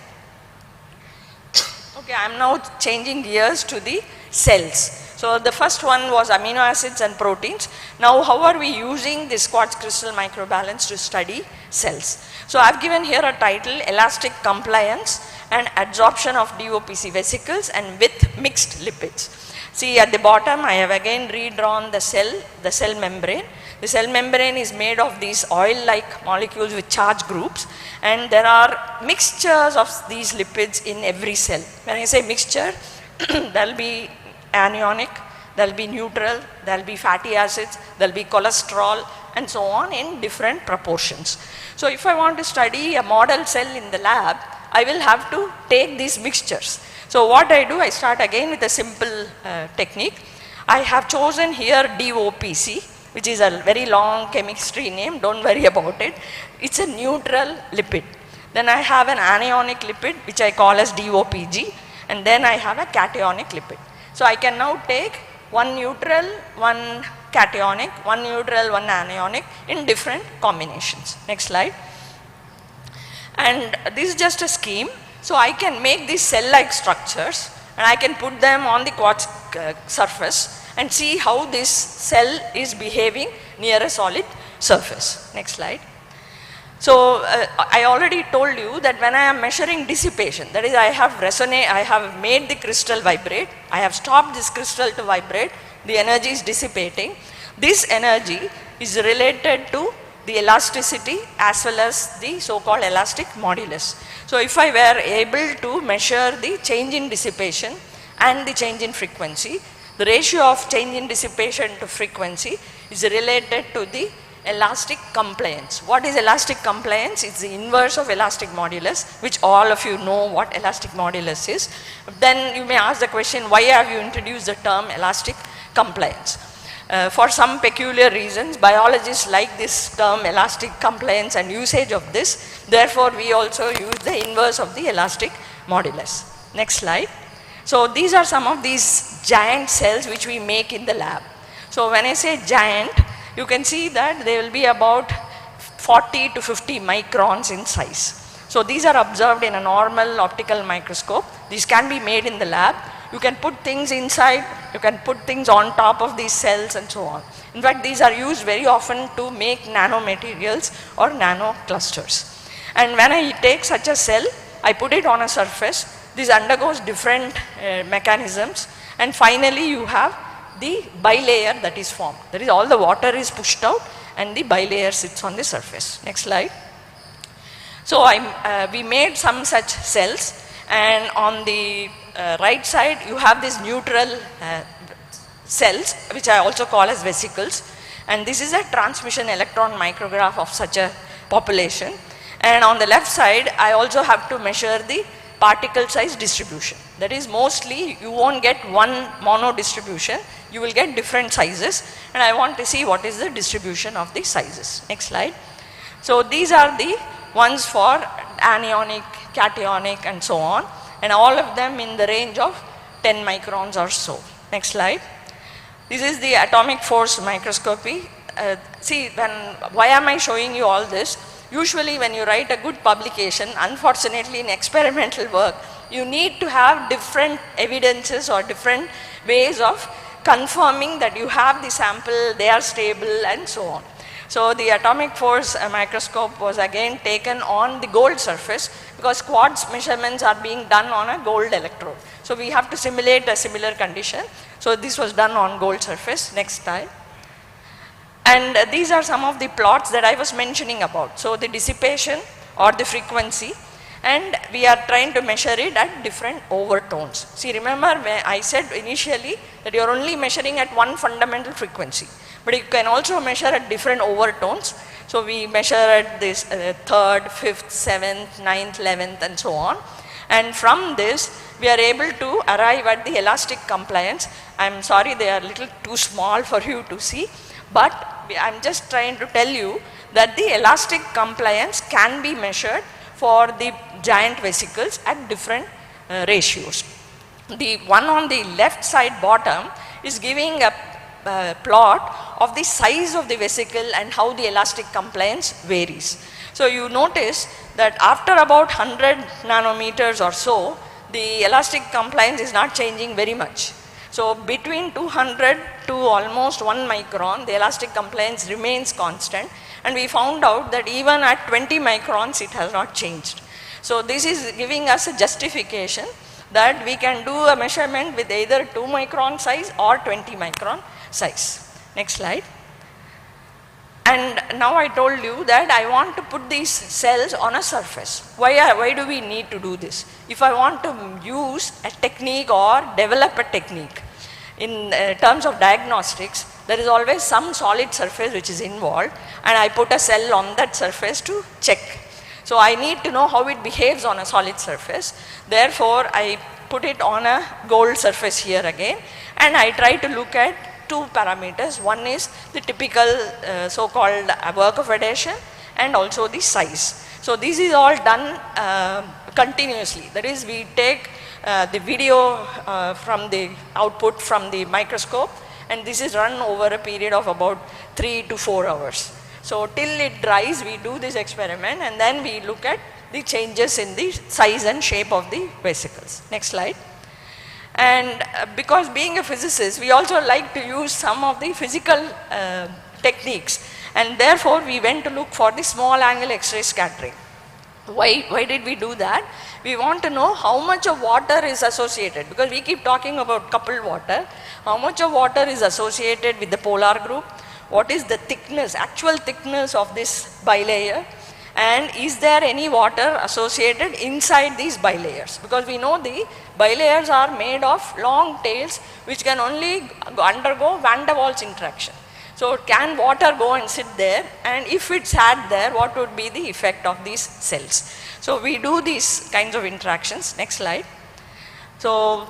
Okay, I am now changing gears to the cells. So the first one was amino acids and proteins. Now how are we using this quartz crystal microbalance to study cells? So I have given here a title, Elastic Compliance and Adsorption of DOPC vesicles and with mixed lipids. See at the bottom I have again redrawn the cell membrane. The cell membrane is made of these oil-like molecules with charge groups, and there are mixtures of these lipids in every cell. When I say mixture, there will be anionic, there will be neutral, there will be fatty acids, there will be cholesterol and so on in different proportions. So if I want to study a model cell in the lab, I will have to take these mixtures. So what I do, I start again with a simple technique. I have chosen here DOPC, which is a very long chemistry name, don't worry about it. It's a neutral lipid. Then I have an anionic lipid which I call as DOPG, and then I have a cationic lipid. So I can now take one neutral, one cationic, one neutral, one anionic in different combinations. Next slide. And this is just a scheme. So I can make these cell-like structures and I can put them on the quartz surface and see how this cell is behaving near a solid surface. Next slide. So I already told you that when I am measuring dissipation, that is I have made the crystal vibrate, I have stopped this crystal to vibrate, the energy is dissipating. This energy is related to the elasticity as well as the so-called elastic modulus. So if I were able to measure the change in dissipation and the change in frequency, the ratio of change in dissipation to frequency is related to the elastic compliance. What is elastic compliance? It's the inverse of elastic modulus, which all of you know what elastic modulus is. Then you may ask the question, why have you introduced the term elastic compliance? For some peculiar reasons, biologists like this term elastic compliance and usage of this. Therefore, we also use the inverse of the elastic modulus. Next slide. So these are some of these giant cells which we make in the lab. So when I say giant, you can see that they will be about 40 to 50 microns in size. So these are observed in a normal optical microscope. These can be made in the lab. You can put things inside, you can put things on top of these cells and so on. In fact, these are used very often to make nanomaterials or nano clusters. And when I take such a cell, I put it on a surface. This undergoes different mechanisms, and finally you have the bilayer that is formed. That is, all the water is pushed out and the bilayer sits on the surface. Next slide. So we made some such cells, and on the right side you have these neutral cells which I also call as vesicles, and this is a transmission electron micrograph of such a population. And on the left side I also have to measure the particle size distribution. That is, mostly you won't get one mono distribution, you will get different sizes, and I want to see what is the distribution of the sizes. Next slide. So these are the ones for anionic, cationic and so on, and all of them in the range of 10 microns or so. Next slide. This is the atomic force microscopy. Why am I showing you all this? Usually when you write a good publication, unfortunately in experimental work, you need to have different evidences or different ways of confirming that you have the sample, they are stable and so on. So the atomic force microscope was again taken on the gold surface, because quartz measurements are being done on a gold electrode. So we have to simulate a similar condition. So this was done on gold surface. Next slide. And these are some of the plots that I was mentioning about. So the dissipation or the frequency, and we are trying to measure it at different overtones. See, remember when I said initially that you are only measuring at one fundamental frequency, but you can also measure at different overtones. So we measure at this 3rd, 5th, 7th, 9th, 11th and so on. And from this we are able to arrive at the elastic compliance. I am sorry, they are a little too small for you to see, but I am just trying to tell you that the elastic compliance can be measured for the giant vesicles at different ratios. The one on the left side bottom is giving a plot of the size of the vesicle and how the elastic compliance varies. So you notice that after about 100 nanometers or so, the elastic compliance is not changing very much. So between 200 to almost 1 micron, the elastic compliance remains constant, and we found out that even at 20 microns it has not changed. So this is giving us a justification that we can do a measurement with either 2 micron size or 20 micron size. Next slide. And now I told you that I want to put these cells on a surface. Why do we need to do this? If I want to use a technique or develop a technique in terms of diagnostics, there is always some solid surface which is involved, and I put a cell on that surface to check. So I need to know how it behaves on a solid surface. Therefore, I put it on a gold surface here again, and I try to look at 2 parameters. One is the typical so-called work of adhesion, and also the size. So this is all done continuously. That is, we take the video from the output from the microscope, and this is run over a period of about 3 to 4 hours. So till it dries, we do this experiment, and then we look at the changes in the size and shape of the vesicles. Next slide. And because being a physicist, we also like to use some of the physical techniques, and therefore we went to look for the small angle X-ray scattering. Why did we do that? We want to know how much of water is associated, because we keep talking about coupled water. How much of water is associated with the polar group? What is the thickness, actual thickness of this bilayer? And is there any water associated inside these bilayers? Because we know the bilayers are made of long tails which can only undergo van der Waals interaction. So can water go and sit there, and if it sat there, what would be the effect of these cells? So we do these kinds of interactions. Next slide. So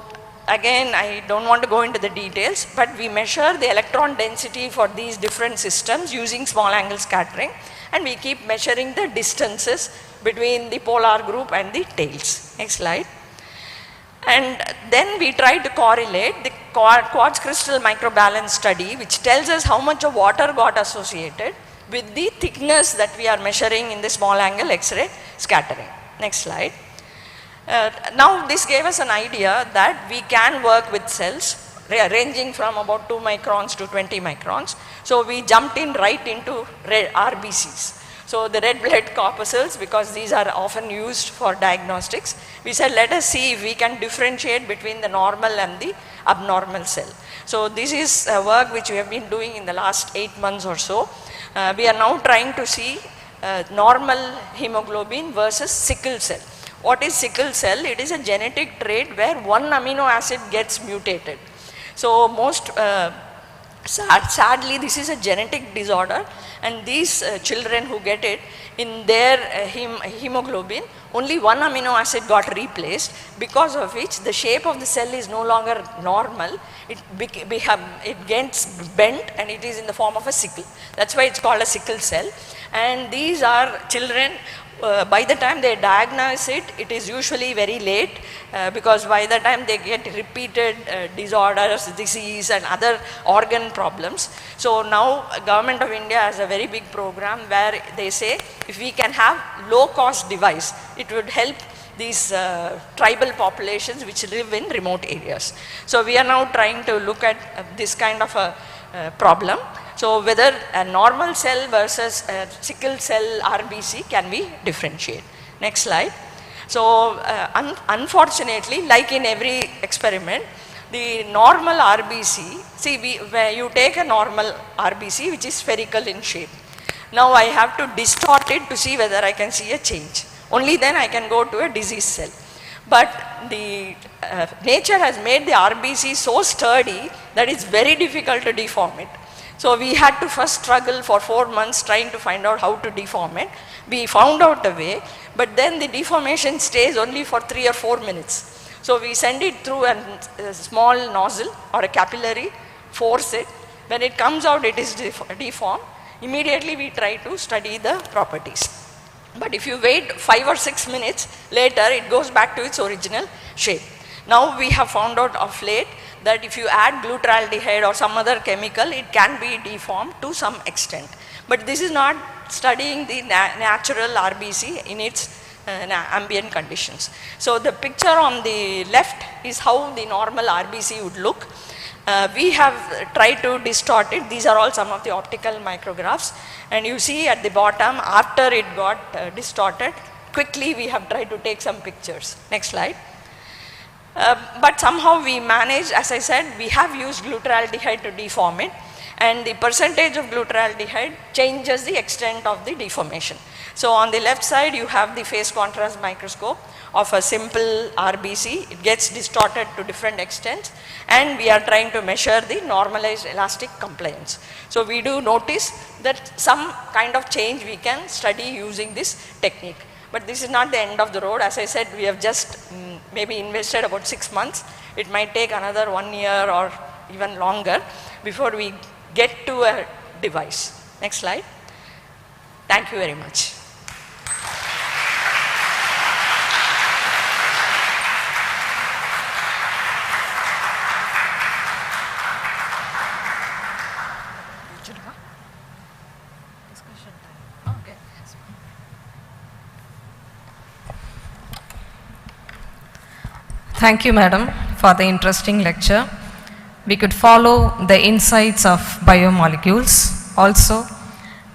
again, I don't want to go into the details, but we measure the electron density for these different systems using small angle scattering, and we keep measuring the distances between the polar group and the tails. Next slide. And then we try to correlate the quartz crystal microbalance study, which tells us how much of water got associated with the thickness that we are measuring in the small angle X-ray scattering. Next slide. Now this gave us an idea that we can work with cells ranging from about 2 microns to 20 microns. So we jumped in right into RBCs. So the red blood corpuscles, because these are often used for diagnostics, we said let us see if we can differentiate between the normal and the abnormal cell. So this is work which we have been doing in the last 8 months or so. We are now trying to see normal hemoglobin versus sickle cell. What is sickle cell? It is a genetic trait where one amino acid gets mutated. So most sadly this is a genetic disorder, and these children who get it, in their hemoglobin only one amino acid got replaced, because of which the shape of the cell is no longer normal. It gets bent and it is in the form of a sickle. That's why it's called a sickle cell. And these are children, by the time they diagnose it, it is usually very late, because by the time they get repeated disorders, disease and other organ problems. So now Government of India has a very big program where they say if we can have low cost device, it would help these tribal populations which live in remote areas. So we are now trying to look at this kind of a problem. So whether a normal cell versus a sickle cell RBC can be differentiated. Next slide. So unfortunately, like in every experiment, the normal RBC, see where you take a normal RBC which is spherical in shape. Now I have to distort it to see whether I can see a change. Only then I can go to a disease cell. But the nature has made the RBC so sturdy that it's very difficult to deform it. So we had to first struggle for 4 months trying to find out how to deform it. We found out a way, but then the deformation stays only for 3 or 4 minutes. So we send it through a small nozzle or a capillary, force it. When it comes out, it is deformed. Immediately we try to study the properties. But if you wait 5 or 6 minutes later, it goes back to its original shape. Now we have found out of late that if you add glutaraldehyde or some other chemical, it can be deformed to some extent. But this is not studying the natural RBC in its ambient conditions. So the picture on the left is how the normal RBC would look. We have tried to distort it. These are all some of the optical micrographs. And you see at the bottom, after it got distorted, quickly we have tried to take some pictures. Next slide. But somehow we managed, as I said, we have used glutaraldehyde to deform it, and the percentage of glutaraldehyde changes the extent of the deformation. So on the left side you have the phase contrast microscope of a simple RBC. It gets distorted to different extents, and we are trying to measure the normalized elastic compliance. So we do notice that some kind of change we can study using this technique. But this is not the end of the road. As I said, we have just maybe invested about 6 months. It might take another 1 year or even longer before we get to a device. Next slide. Thank you very much. Thank you, madam, for the interesting lecture. We could follow the insights of biomolecules. Also,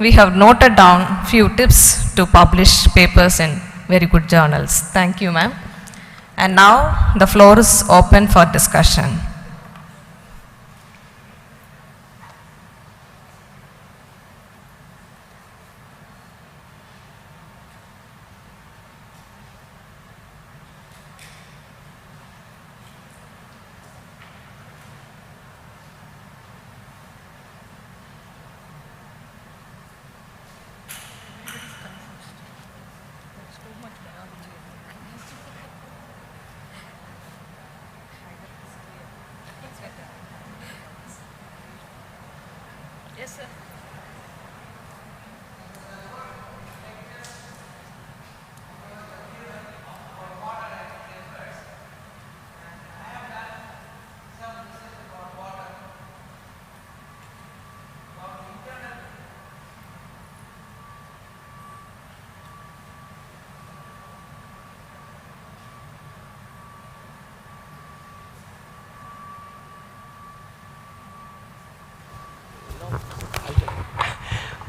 we have noted down few tips to publish papers in very good journals. Thank you, ma'am. And now the floor is open for discussion.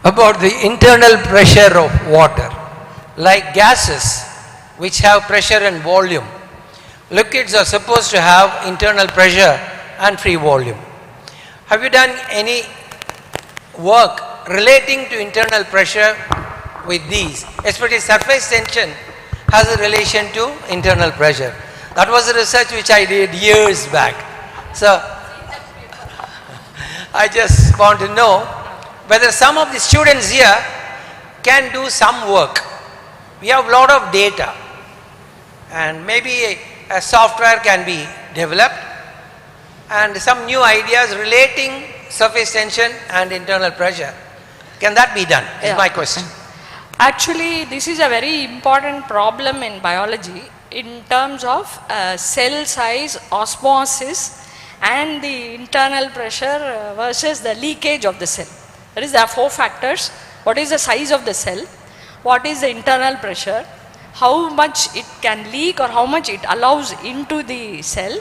About the internal pressure of water. Like gases which have pressure and volume, liquids are supposed to have internal pressure and free volume. Have you done any work relating to internal pressure with these? Especially surface tension has a relation to internal pressure. That was a research which I did years back. So I just want to know whether some of the students here can do some work. We have a lot of data, and maybe a software can be developed and some new ideas relating surface tension and internal pressure. Can that be done? Is my question. Actually, this is a very important problem in biology in terms of cell size, osmosis, and the internal pressure versus the leakage of the cell. That is, there are 4 factors. What is the size of the cell? What is the internal pressure? How much it can leak or how much it allows into the cell?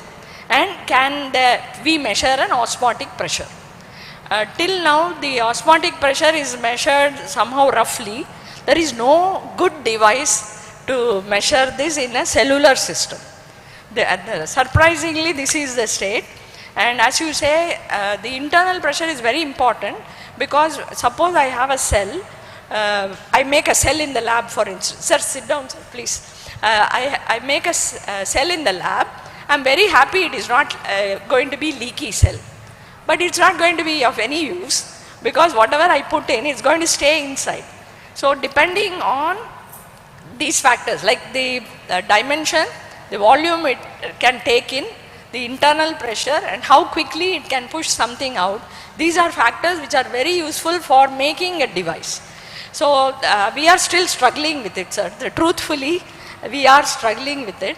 And can we measure an osmotic pressure? Till now, the osmotic pressure is measured somehow roughly. There is no good device to measure this in a cellular system. Surprisingly, this is the state. And as you say, the internal pressure is very important, because suppose I have a cell, I make a cell in the lab, for instance. Sir, sit down, sir, please. I make a cell in the lab. I am very happy it is not going to be leaky cell. But it is not going to be of any use, because whatever I put in is going to stay inside. So depending on these factors, like the dimension, the volume it can take in, the internal pressure, and how quickly it can push something out, these are factors which are very useful for making a device. So we are still struggling with it, sir. Truthfully, we are struggling with it.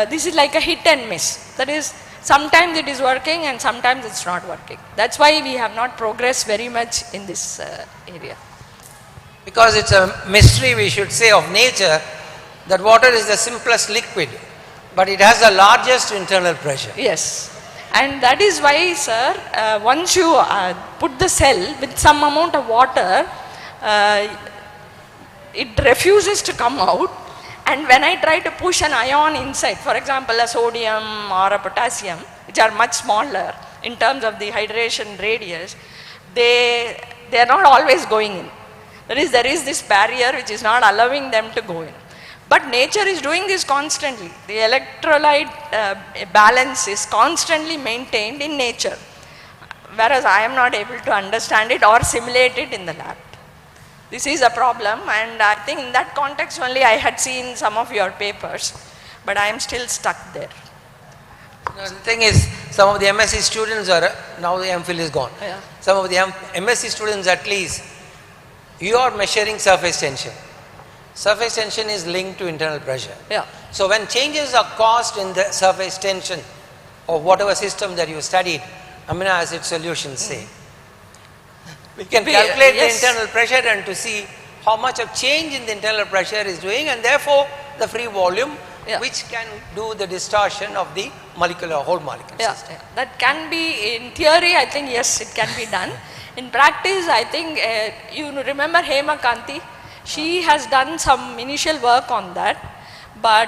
This is like a hit and miss. That is, sometimes it is working and sometimes it's not working. That's why we have not progressed very much in this area. Because it's a mystery, we should say, of nature, that water is the simplest liquid, but it has the largest internal pressure. Yes. And that is why, sir, once you put the cell with some amount of water, it refuses to come out. And when I try to push an ion inside, for example, a sodium or a potassium, which are much smaller in terms of the hydration radius, they are not always going in. There is this barrier which is not allowing them to go in. But nature is doing this constantly. The electrolyte balance is constantly maintained in nature, whereas I am not able to understand it or simulate it in the lab. This is a problem, and I think in that context only I had seen some of your papers, but I am still stuck there. No, the thing is, some of the MSc students are, now the MPhil is gone. Yeah. Some of the MSc students at least, you are measuring surface tension. Surface tension is linked to internal pressure. Yeah. So when changes are caused in the surface tension of whatever system that you studied, amino acid solutions say, we can calculate the internal pressure and to see how much of change in the internal pressure is doing, and therefore the free volume, which can do the distortion of the molecular whole molecule system. Yeah. That can be, in theory, I think yes, it can be done. In practice, I think, you remember Hema Kanti? She has done some initial work on that, but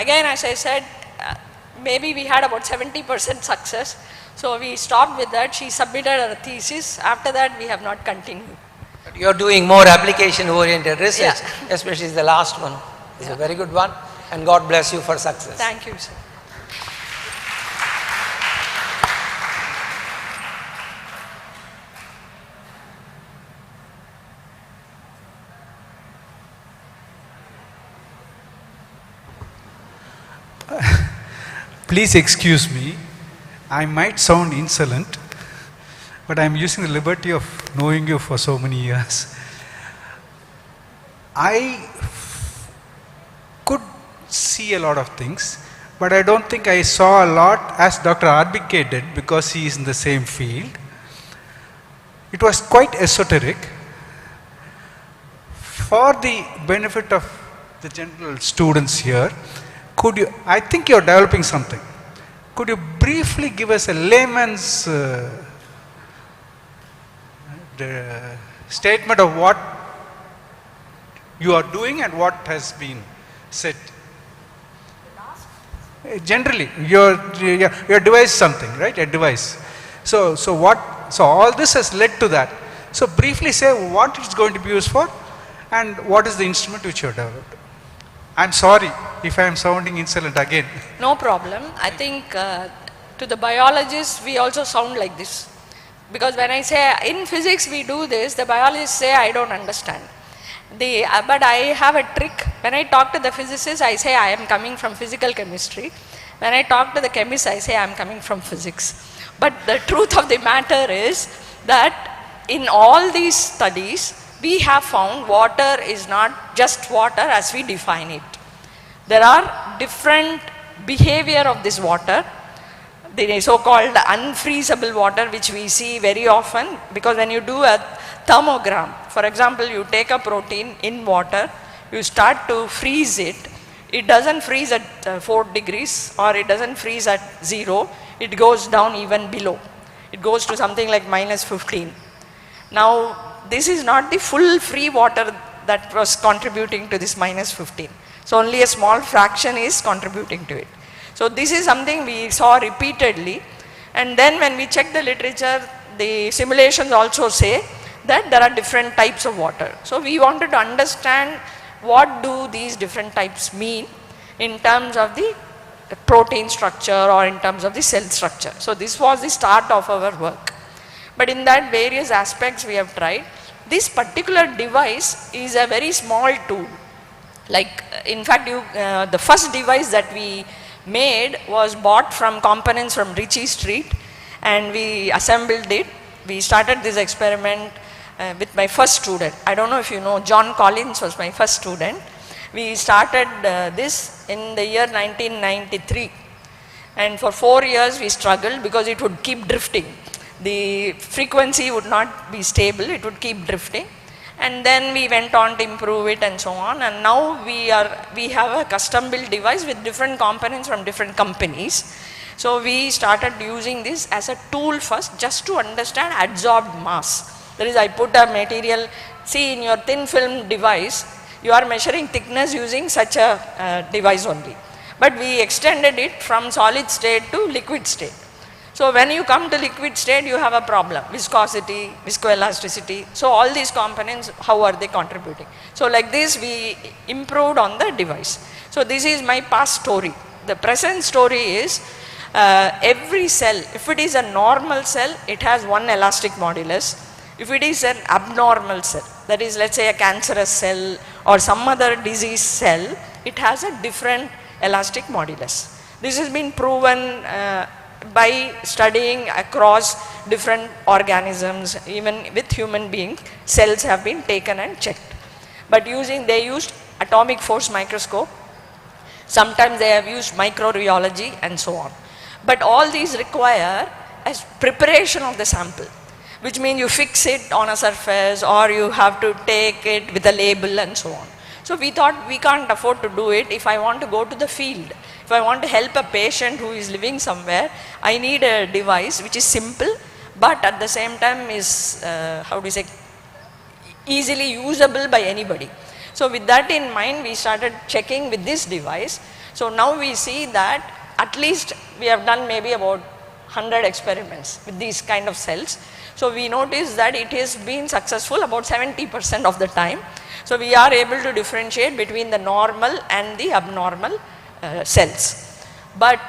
again, as I said, maybe we had about 70% success. So we stopped with that. She submitted her thesis. After that, we have not continued. But you are doing more application-oriented research, especially the last one. It's a very good one, and God bless you for success. Thank you, sir. Please excuse me. I might sound insolent, but I am using the liberty of knowing you for so many years. I could see a lot of things, but I don't think I saw a lot as Dr. RBK did, because he is in the same field. It was quite esoteric. For the benefit of the general students here, could you, I think you are developing something. Could you briefly give us a layman's statement of what you are doing and what has been said? Generally, your device something, right? A device. So all this has led to that. So briefly say what it's going to be used for and what is the instrument which you have developed. I'm sorry if I am sounding insolent again. No problem. I think to the biologists, we also sound like this. Because when I say in physics we do this, the biologists say I don't understand. But I have a trick. When I talk to the physicists, I say I am coming from physical chemistry. When I talk to the chemists, I say I am coming from physics. But the truth of the matter is that in all these studies, we have found water is not just water as we define it. There are different behavior of this water, the so-called unfreezable water, which we see very often, because when you do a thermogram, for example, you take a protein in water, you start to freeze it, it doesn't freeze at 4 degrees or it doesn't freeze at 0, it goes down even below. It goes to something like -15. Now, this is not the full free water that was contributing to this -15. So only a small fraction is contributing to it. So this is something we saw repeatedly, and then when we check the literature, the simulations also say that there are different types of water. So we wanted to understand what do these different types mean in terms of the protein structure or in terms of the cell structure. So this was the start of our work. But in that various aspects we have tried. This particular device is a very small tool. Like in fact the first device that we made was bought from components from Ritchie Street, and we assembled it. We started this experiment with my first student. I don't know if you know, John Collins was my first student. We started this in the year 1993, and for 4 years we struggled because it would keep drifting. The frequency would not be stable, it would keep drifting, and then we went on to improve it and so on, and now we have a custom built device with different components from different companies. So we started using this as a tool first, just to understand adsorbed mass. That is, I put a material, see in your thin film device, you are measuring thickness using such a device only. But we extended it from solid state to liquid state. So when you come to liquid state, you have a problem, viscosity, viscoelasticity. So all these components, how are they contributing? So like this, we improved on the device. So this is my past story. The present story is, every cell, if it is a normal cell, it has one elastic modulus. If it is an abnormal cell, that is, let's say a cancerous cell or some other disease cell, it has a different elastic modulus. This has been proven by studying across different organisms, even with human beings, cells have been taken and checked. But they used atomic force microscope, sometimes they have used microrheology and so on. But all these require a preparation of the sample, which means you fix it on a surface or you have to take it with a label and so on. So we thought we can't afford to do it if I want to go to the field. If I want to help a patient who is living somewhere, I need a device which is simple, but at the same time is, easily usable by anybody. So with that in mind, we started checking with this device. So now we see that at least we have done maybe about 100 experiments with these kind of cells. So we noticed that it has been successful about 70% of the time. So we are able to differentiate between the normal and the abnormal cells. But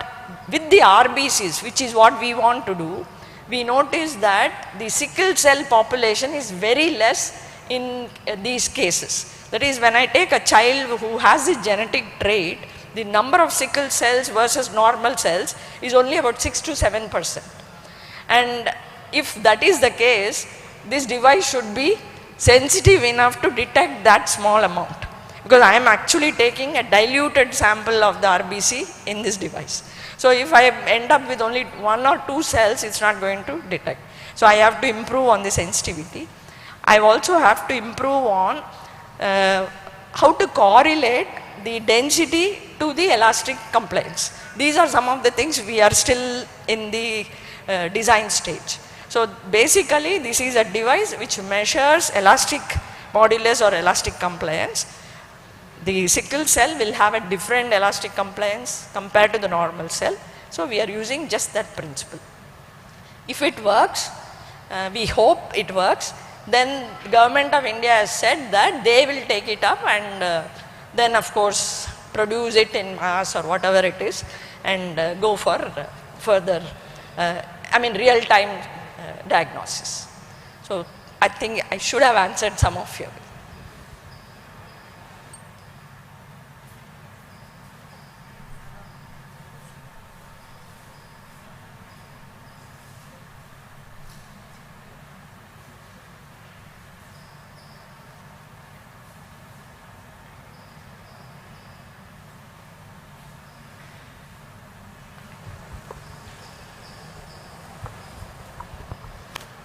with the RBCs, which is what we want to do, we notice that the sickle cell population is very less in these cases. That is, when I take a child who has this genetic trait, the number of sickle cells versus normal cells is only about 6 to 7%. And if that is the case, this device should be sensitive enough to detect that small amount, because I am actually taking a diluted sample of the RBC in this device. So if I end up with only 1 or 2 cells, it's not going to detect. So I have to improve on the sensitivity. I also have to improve on how to correlate the density to the elastic compliance. These are some of the things we are still in the design stage. So basically this is a device which measures elastic modulus or elastic compliance. The sickle cell will have a different elastic compliance compared to the normal cell. So we are using just that principle. If it works, we hope it works, then the government of India has said that they will take it up and then of course produce it in mass or whatever it is and go for further, real-time diagnosis. So I think I should have answered some of you.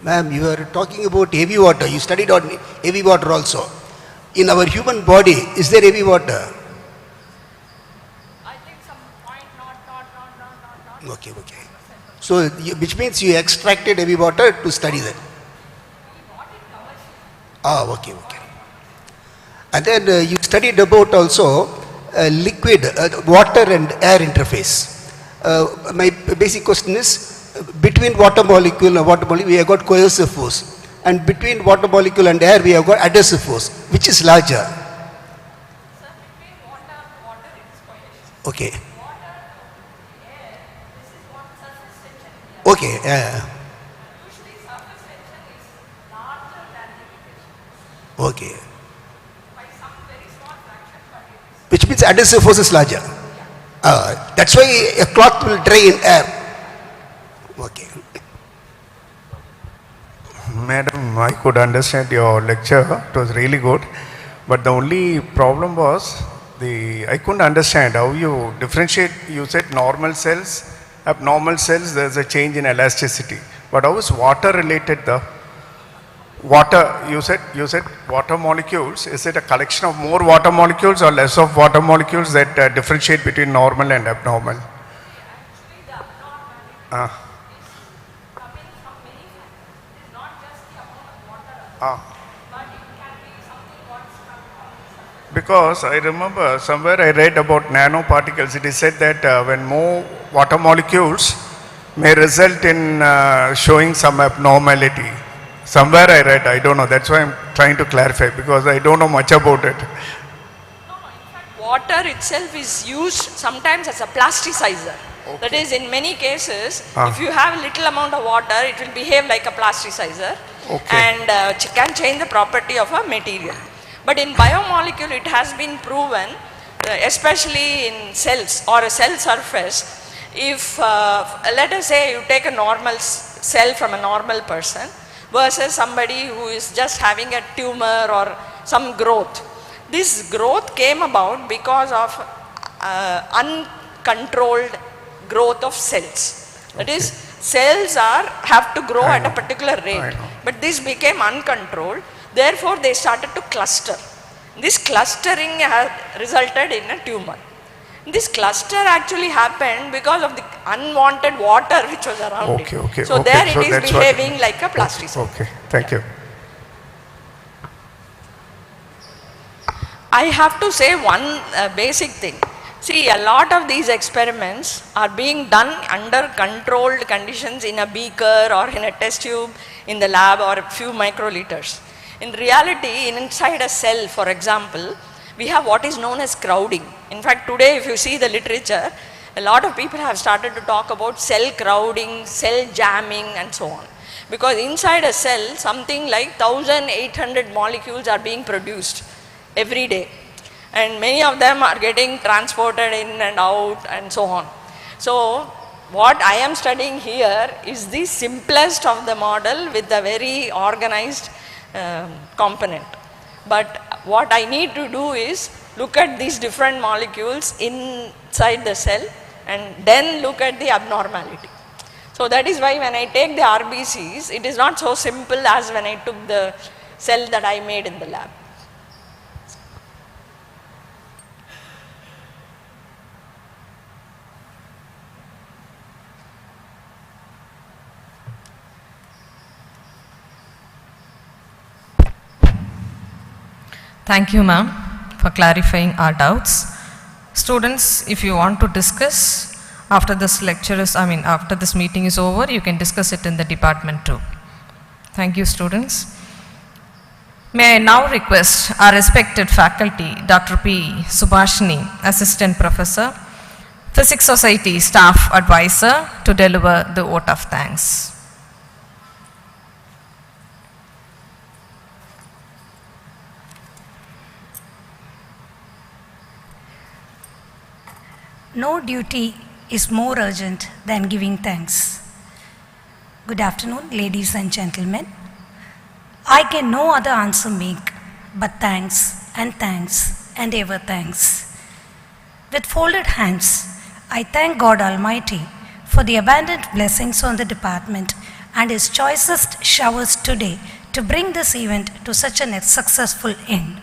Ma'am, you were talking about heavy water. You studied on heavy water also. In our human body, is there heavy water? I think some point not. Okay. So, which means you extracted heavy water to study that? Okay. And then you studied about also liquid, water and air interface. My basic question is, between water molecule and water molecule, we have got coercive force. And between water molecule and air, we have got adhesive force. Which is larger? Sir, between water it is coercion. Okay. Water to air, this is what surface tension we have. Okay. Usually surface tension is larger than the diffusion. Okay. By some very small fraction, but it is. Which means adhesive force is larger. That's why a cloth will dry in air. Okay. Madam, I could understand your lecture. It was really good. But the only problem was, I couldn't understand how you differentiate. You said normal cells, abnormal cells, there's a change in elasticity. But how is water related? The water, you said water molecules. Is it a collection of more water molecules or less of water molecules that differentiate between normal and abnormal? Actually, the abnormal Because I remember somewhere I read about nanoparticles. It is said that when more water molecules may result in showing some abnormality. Somewhere I read, I don't know. That's why I'm trying to clarify, because I don't know much about it. Water itself is used sometimes as a plasticizer. Okay. That is, in many cases, if you have a little amount of water, it will behave like a plasticizer, and can change the property of a material. But in biomolecule, it has been proven, especially in cells or a cell surface, if let us say you take a normal cell from a normal person versus somebody who is just having a tumor or some growth. This growth came about because of uncontrolled growth of cells. That is, cells have to grow at a particular rate, but this became uncontrolled. Therefore, they started to cluster. This clustering has resulted in a tumor. This cluster actually happened because of the unwanted water which was around it. So there it is behaving like a plasticizer. Okay, thank you. I have to say one basic thing. See, a lot of these experiments are being done under controlled conditions in a beaker or in a test tube in the lab or a few microliters. In reality, inside a cell, for example, we have what is known as crowding. In fact, today if you see the literature, a lot of people have started to talk about cell crowding, cell jamming and so on. Because inside a cell, something like 1800 molecules are being produced every day. And many of them are getting transported in and out and so on. So, what I am studying here is the simplest of the model with a very organized component. But what I need to do is look at these different molecules inside the cell and then look at the abnormality. So that is why when I take the RBCs, it is not so simple as when I took the cell that I made in the lab. Thank you, ma'am, for clarifying our doubts. Students, if you want to discuss after this after this meeting is over, you can discuss it in the department too. Thank you, students. May I now request our respected faculty, Dr. P. Subhashini, Assistant Professor, Physics Society Staff Advisor, to deliver the vote of thanks. No duty is more urgent than giving thanks. Good afternoon, ladies and gentlemen. I can no other answer make but thanks and ever thanks. With folded hands, I thank God Almighty for the abundant blessings on the department and His choicest showers today to bring this event to such a successful end.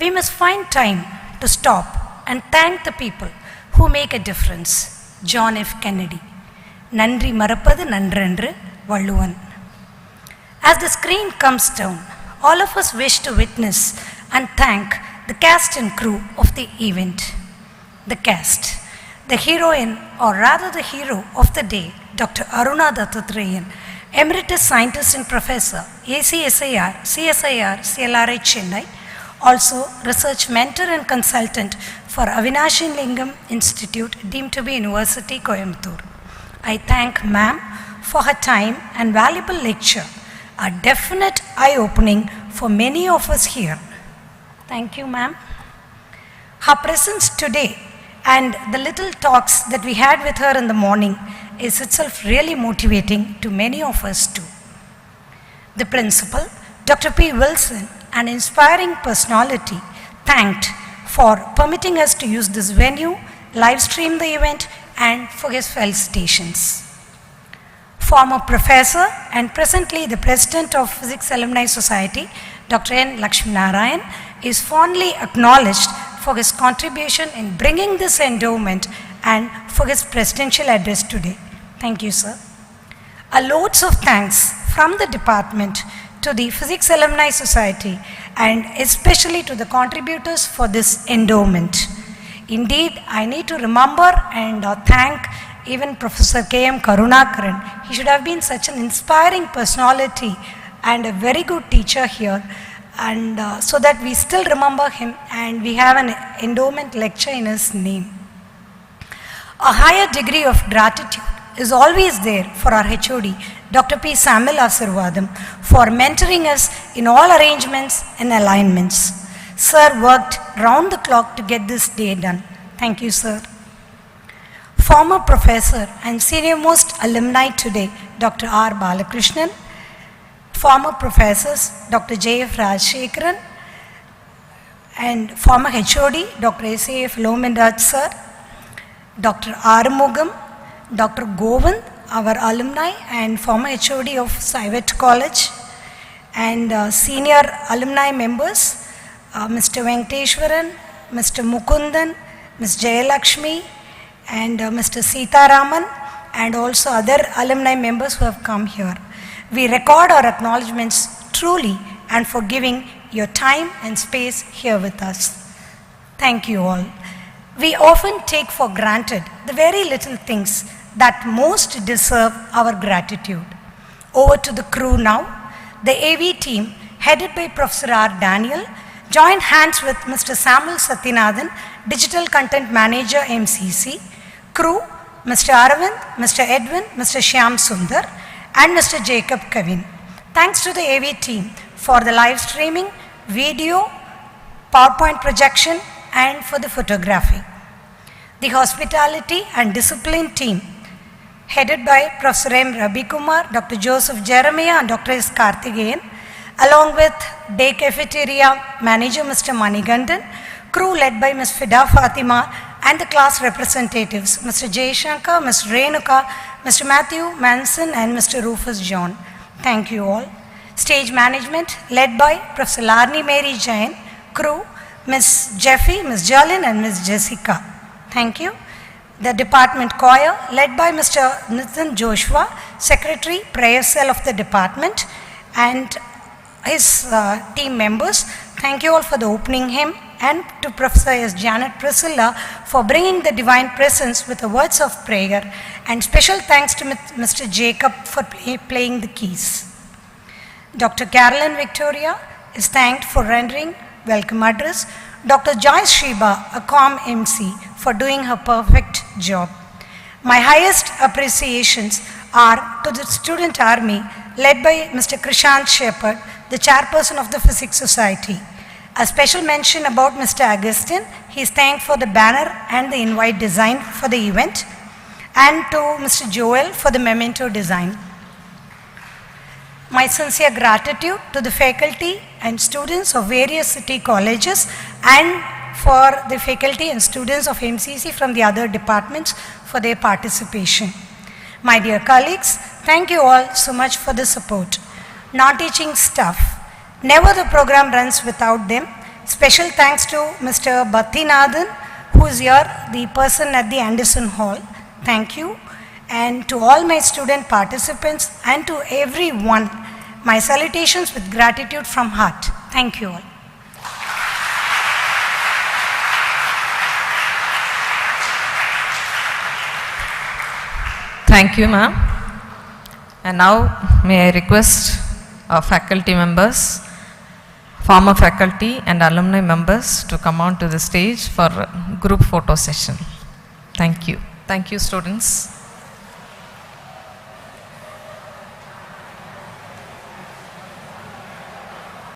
We must find time to stop and thank the people who make a difference. John F. Kennedy. Nandri marappadu nandrendru Valluvan. As the screen comes down, all of us wish to witness and thank the cast and crew of the event. The cast, the heroine, or rather the hero of the day, Dr. Aruna Dattatreyan, Emeritus Scientist and Professor, ACSIR, CSIR, CLRI Chennai, also research mentor and consultant for Avinashin Lingam Institute, deemed to be University Coimbatore. I thank ma'am for her time and valuable lecture, a definite eye-opening for many of us here. Thank you, ma'am. Her presence today and the little talks that we had with her in the morning is itself really motivating to many of us too. The principal, Dr. P. Wilson, an inspiring personality, thanked for permitting us to use this venue, live stream the event, and for his felicitations. Former professor and presently the president of Physics Alumni Society, Dr. N. Lakshminarayan, is fondly acknowledged for his contribution in bringing this endowment and for his presidential address today. Thank you, sir. A loads of thanks from the department to the Physics Alumni Society and especially to the contributors for this endowment. Indeed, I need to remember and thank even Professor K.M. Karunakaran. He should have been such an inspiring personality and a very good teacher here, and so that we still remember him and we have an endowment lecture in his name. A higher degree of gratitude is always there for our HOD, Dr. P. Samuel Asirvadam, for mentoring us in all arrangements and alignments. Sir worked round the clock to get this day done. Thank you, sir. Former professor and senior most alumni today, Dr. R. Balakrishnan, former professors, Dr. J.F. Rajshekaran, and former HOD, Dr. S.A.F. Lominraj, sir, Dr. Arumugam, Dr. Govind, our alumni and former HOD of Saivet College, and senior alumni members, Mr. Venkateshwaran, Mr. Mukundan, Ms. Jayalakshmi, and Mr. Sitaraman, and also other alumni members who have come here. We record our acknowledgements truly and for giving your time and space here with us. Thank you all. We often take for granted the very little things that most deserve our gratitude. Over to the crew now. The AV team, headed by Professor R. Daniel, joined hands with Mr. Samuel Satyanathan, Digital Content Manager, MCC, crew, Mr. Aravind, Mr. Edwin, Mr. Shyam Sundar, and Mr. Jacob Kevin. Thanks to the AV team for the live streaming, video, PowerPoint projection, and for the photography. The hospitality and discipline team, headed by Professor M. Rabi Kumar, Dr. Joseph Jeremiah, and Dr. S. Karthikeyan, along with day cafeteria manager Mr. Manigandan, crew led by Ms. Fida Fatima, and the class representatives, Mr. Jay Shankar, Ms. Renuka, Mr. Matthew Manson, and Mr. Rufus John. Thank you all. Stage management led by Professor Larni Mary Jain, crew, Ms. Jeffy, Ms. Jalin, and Ms. Jessica. Thank you. The department choir led by Mr. Nathan Joshua, Secretary, Prayer Cell of the department, and his team members. Thank you all for the opening hymn, and to Professor S. Janet Priscilla for bringing the divine presence with the words of prayer, and special thanks to Mr. Jacob for playing the keys. Dr. Carolyn Victoria is thanked for rendering welcome address. Dr. Joyce Sheba, a COM MC, for doing her perfect job. My highest appreciations are to the student army led by Mr. Krishant Shepherd, the chairperson of the Physics Society. A special mention about Mr. Agustin. He is thanked for the banner and the invite design for the event, and to Mr. Joel for the memento design. My sincere gratitude to the faculty and students of various city colleges, and for the faculty and students of MCC from the other departments for their participation. My dear colleagues, thank you all so much for the support. Non-teaching staff, never the program runs without them. Special thanks to Mr. Bhattinathan, who is here, the person at the Anderson Hall. Thank you. And to all my student participants and to everyone, my salutations with gratitude from heart. Thank you all. Thank you, ma'am. And now may I request our faculty members, former faculty and alumni members to come on to the stage for a group photo session. Thank you. Thank you, students.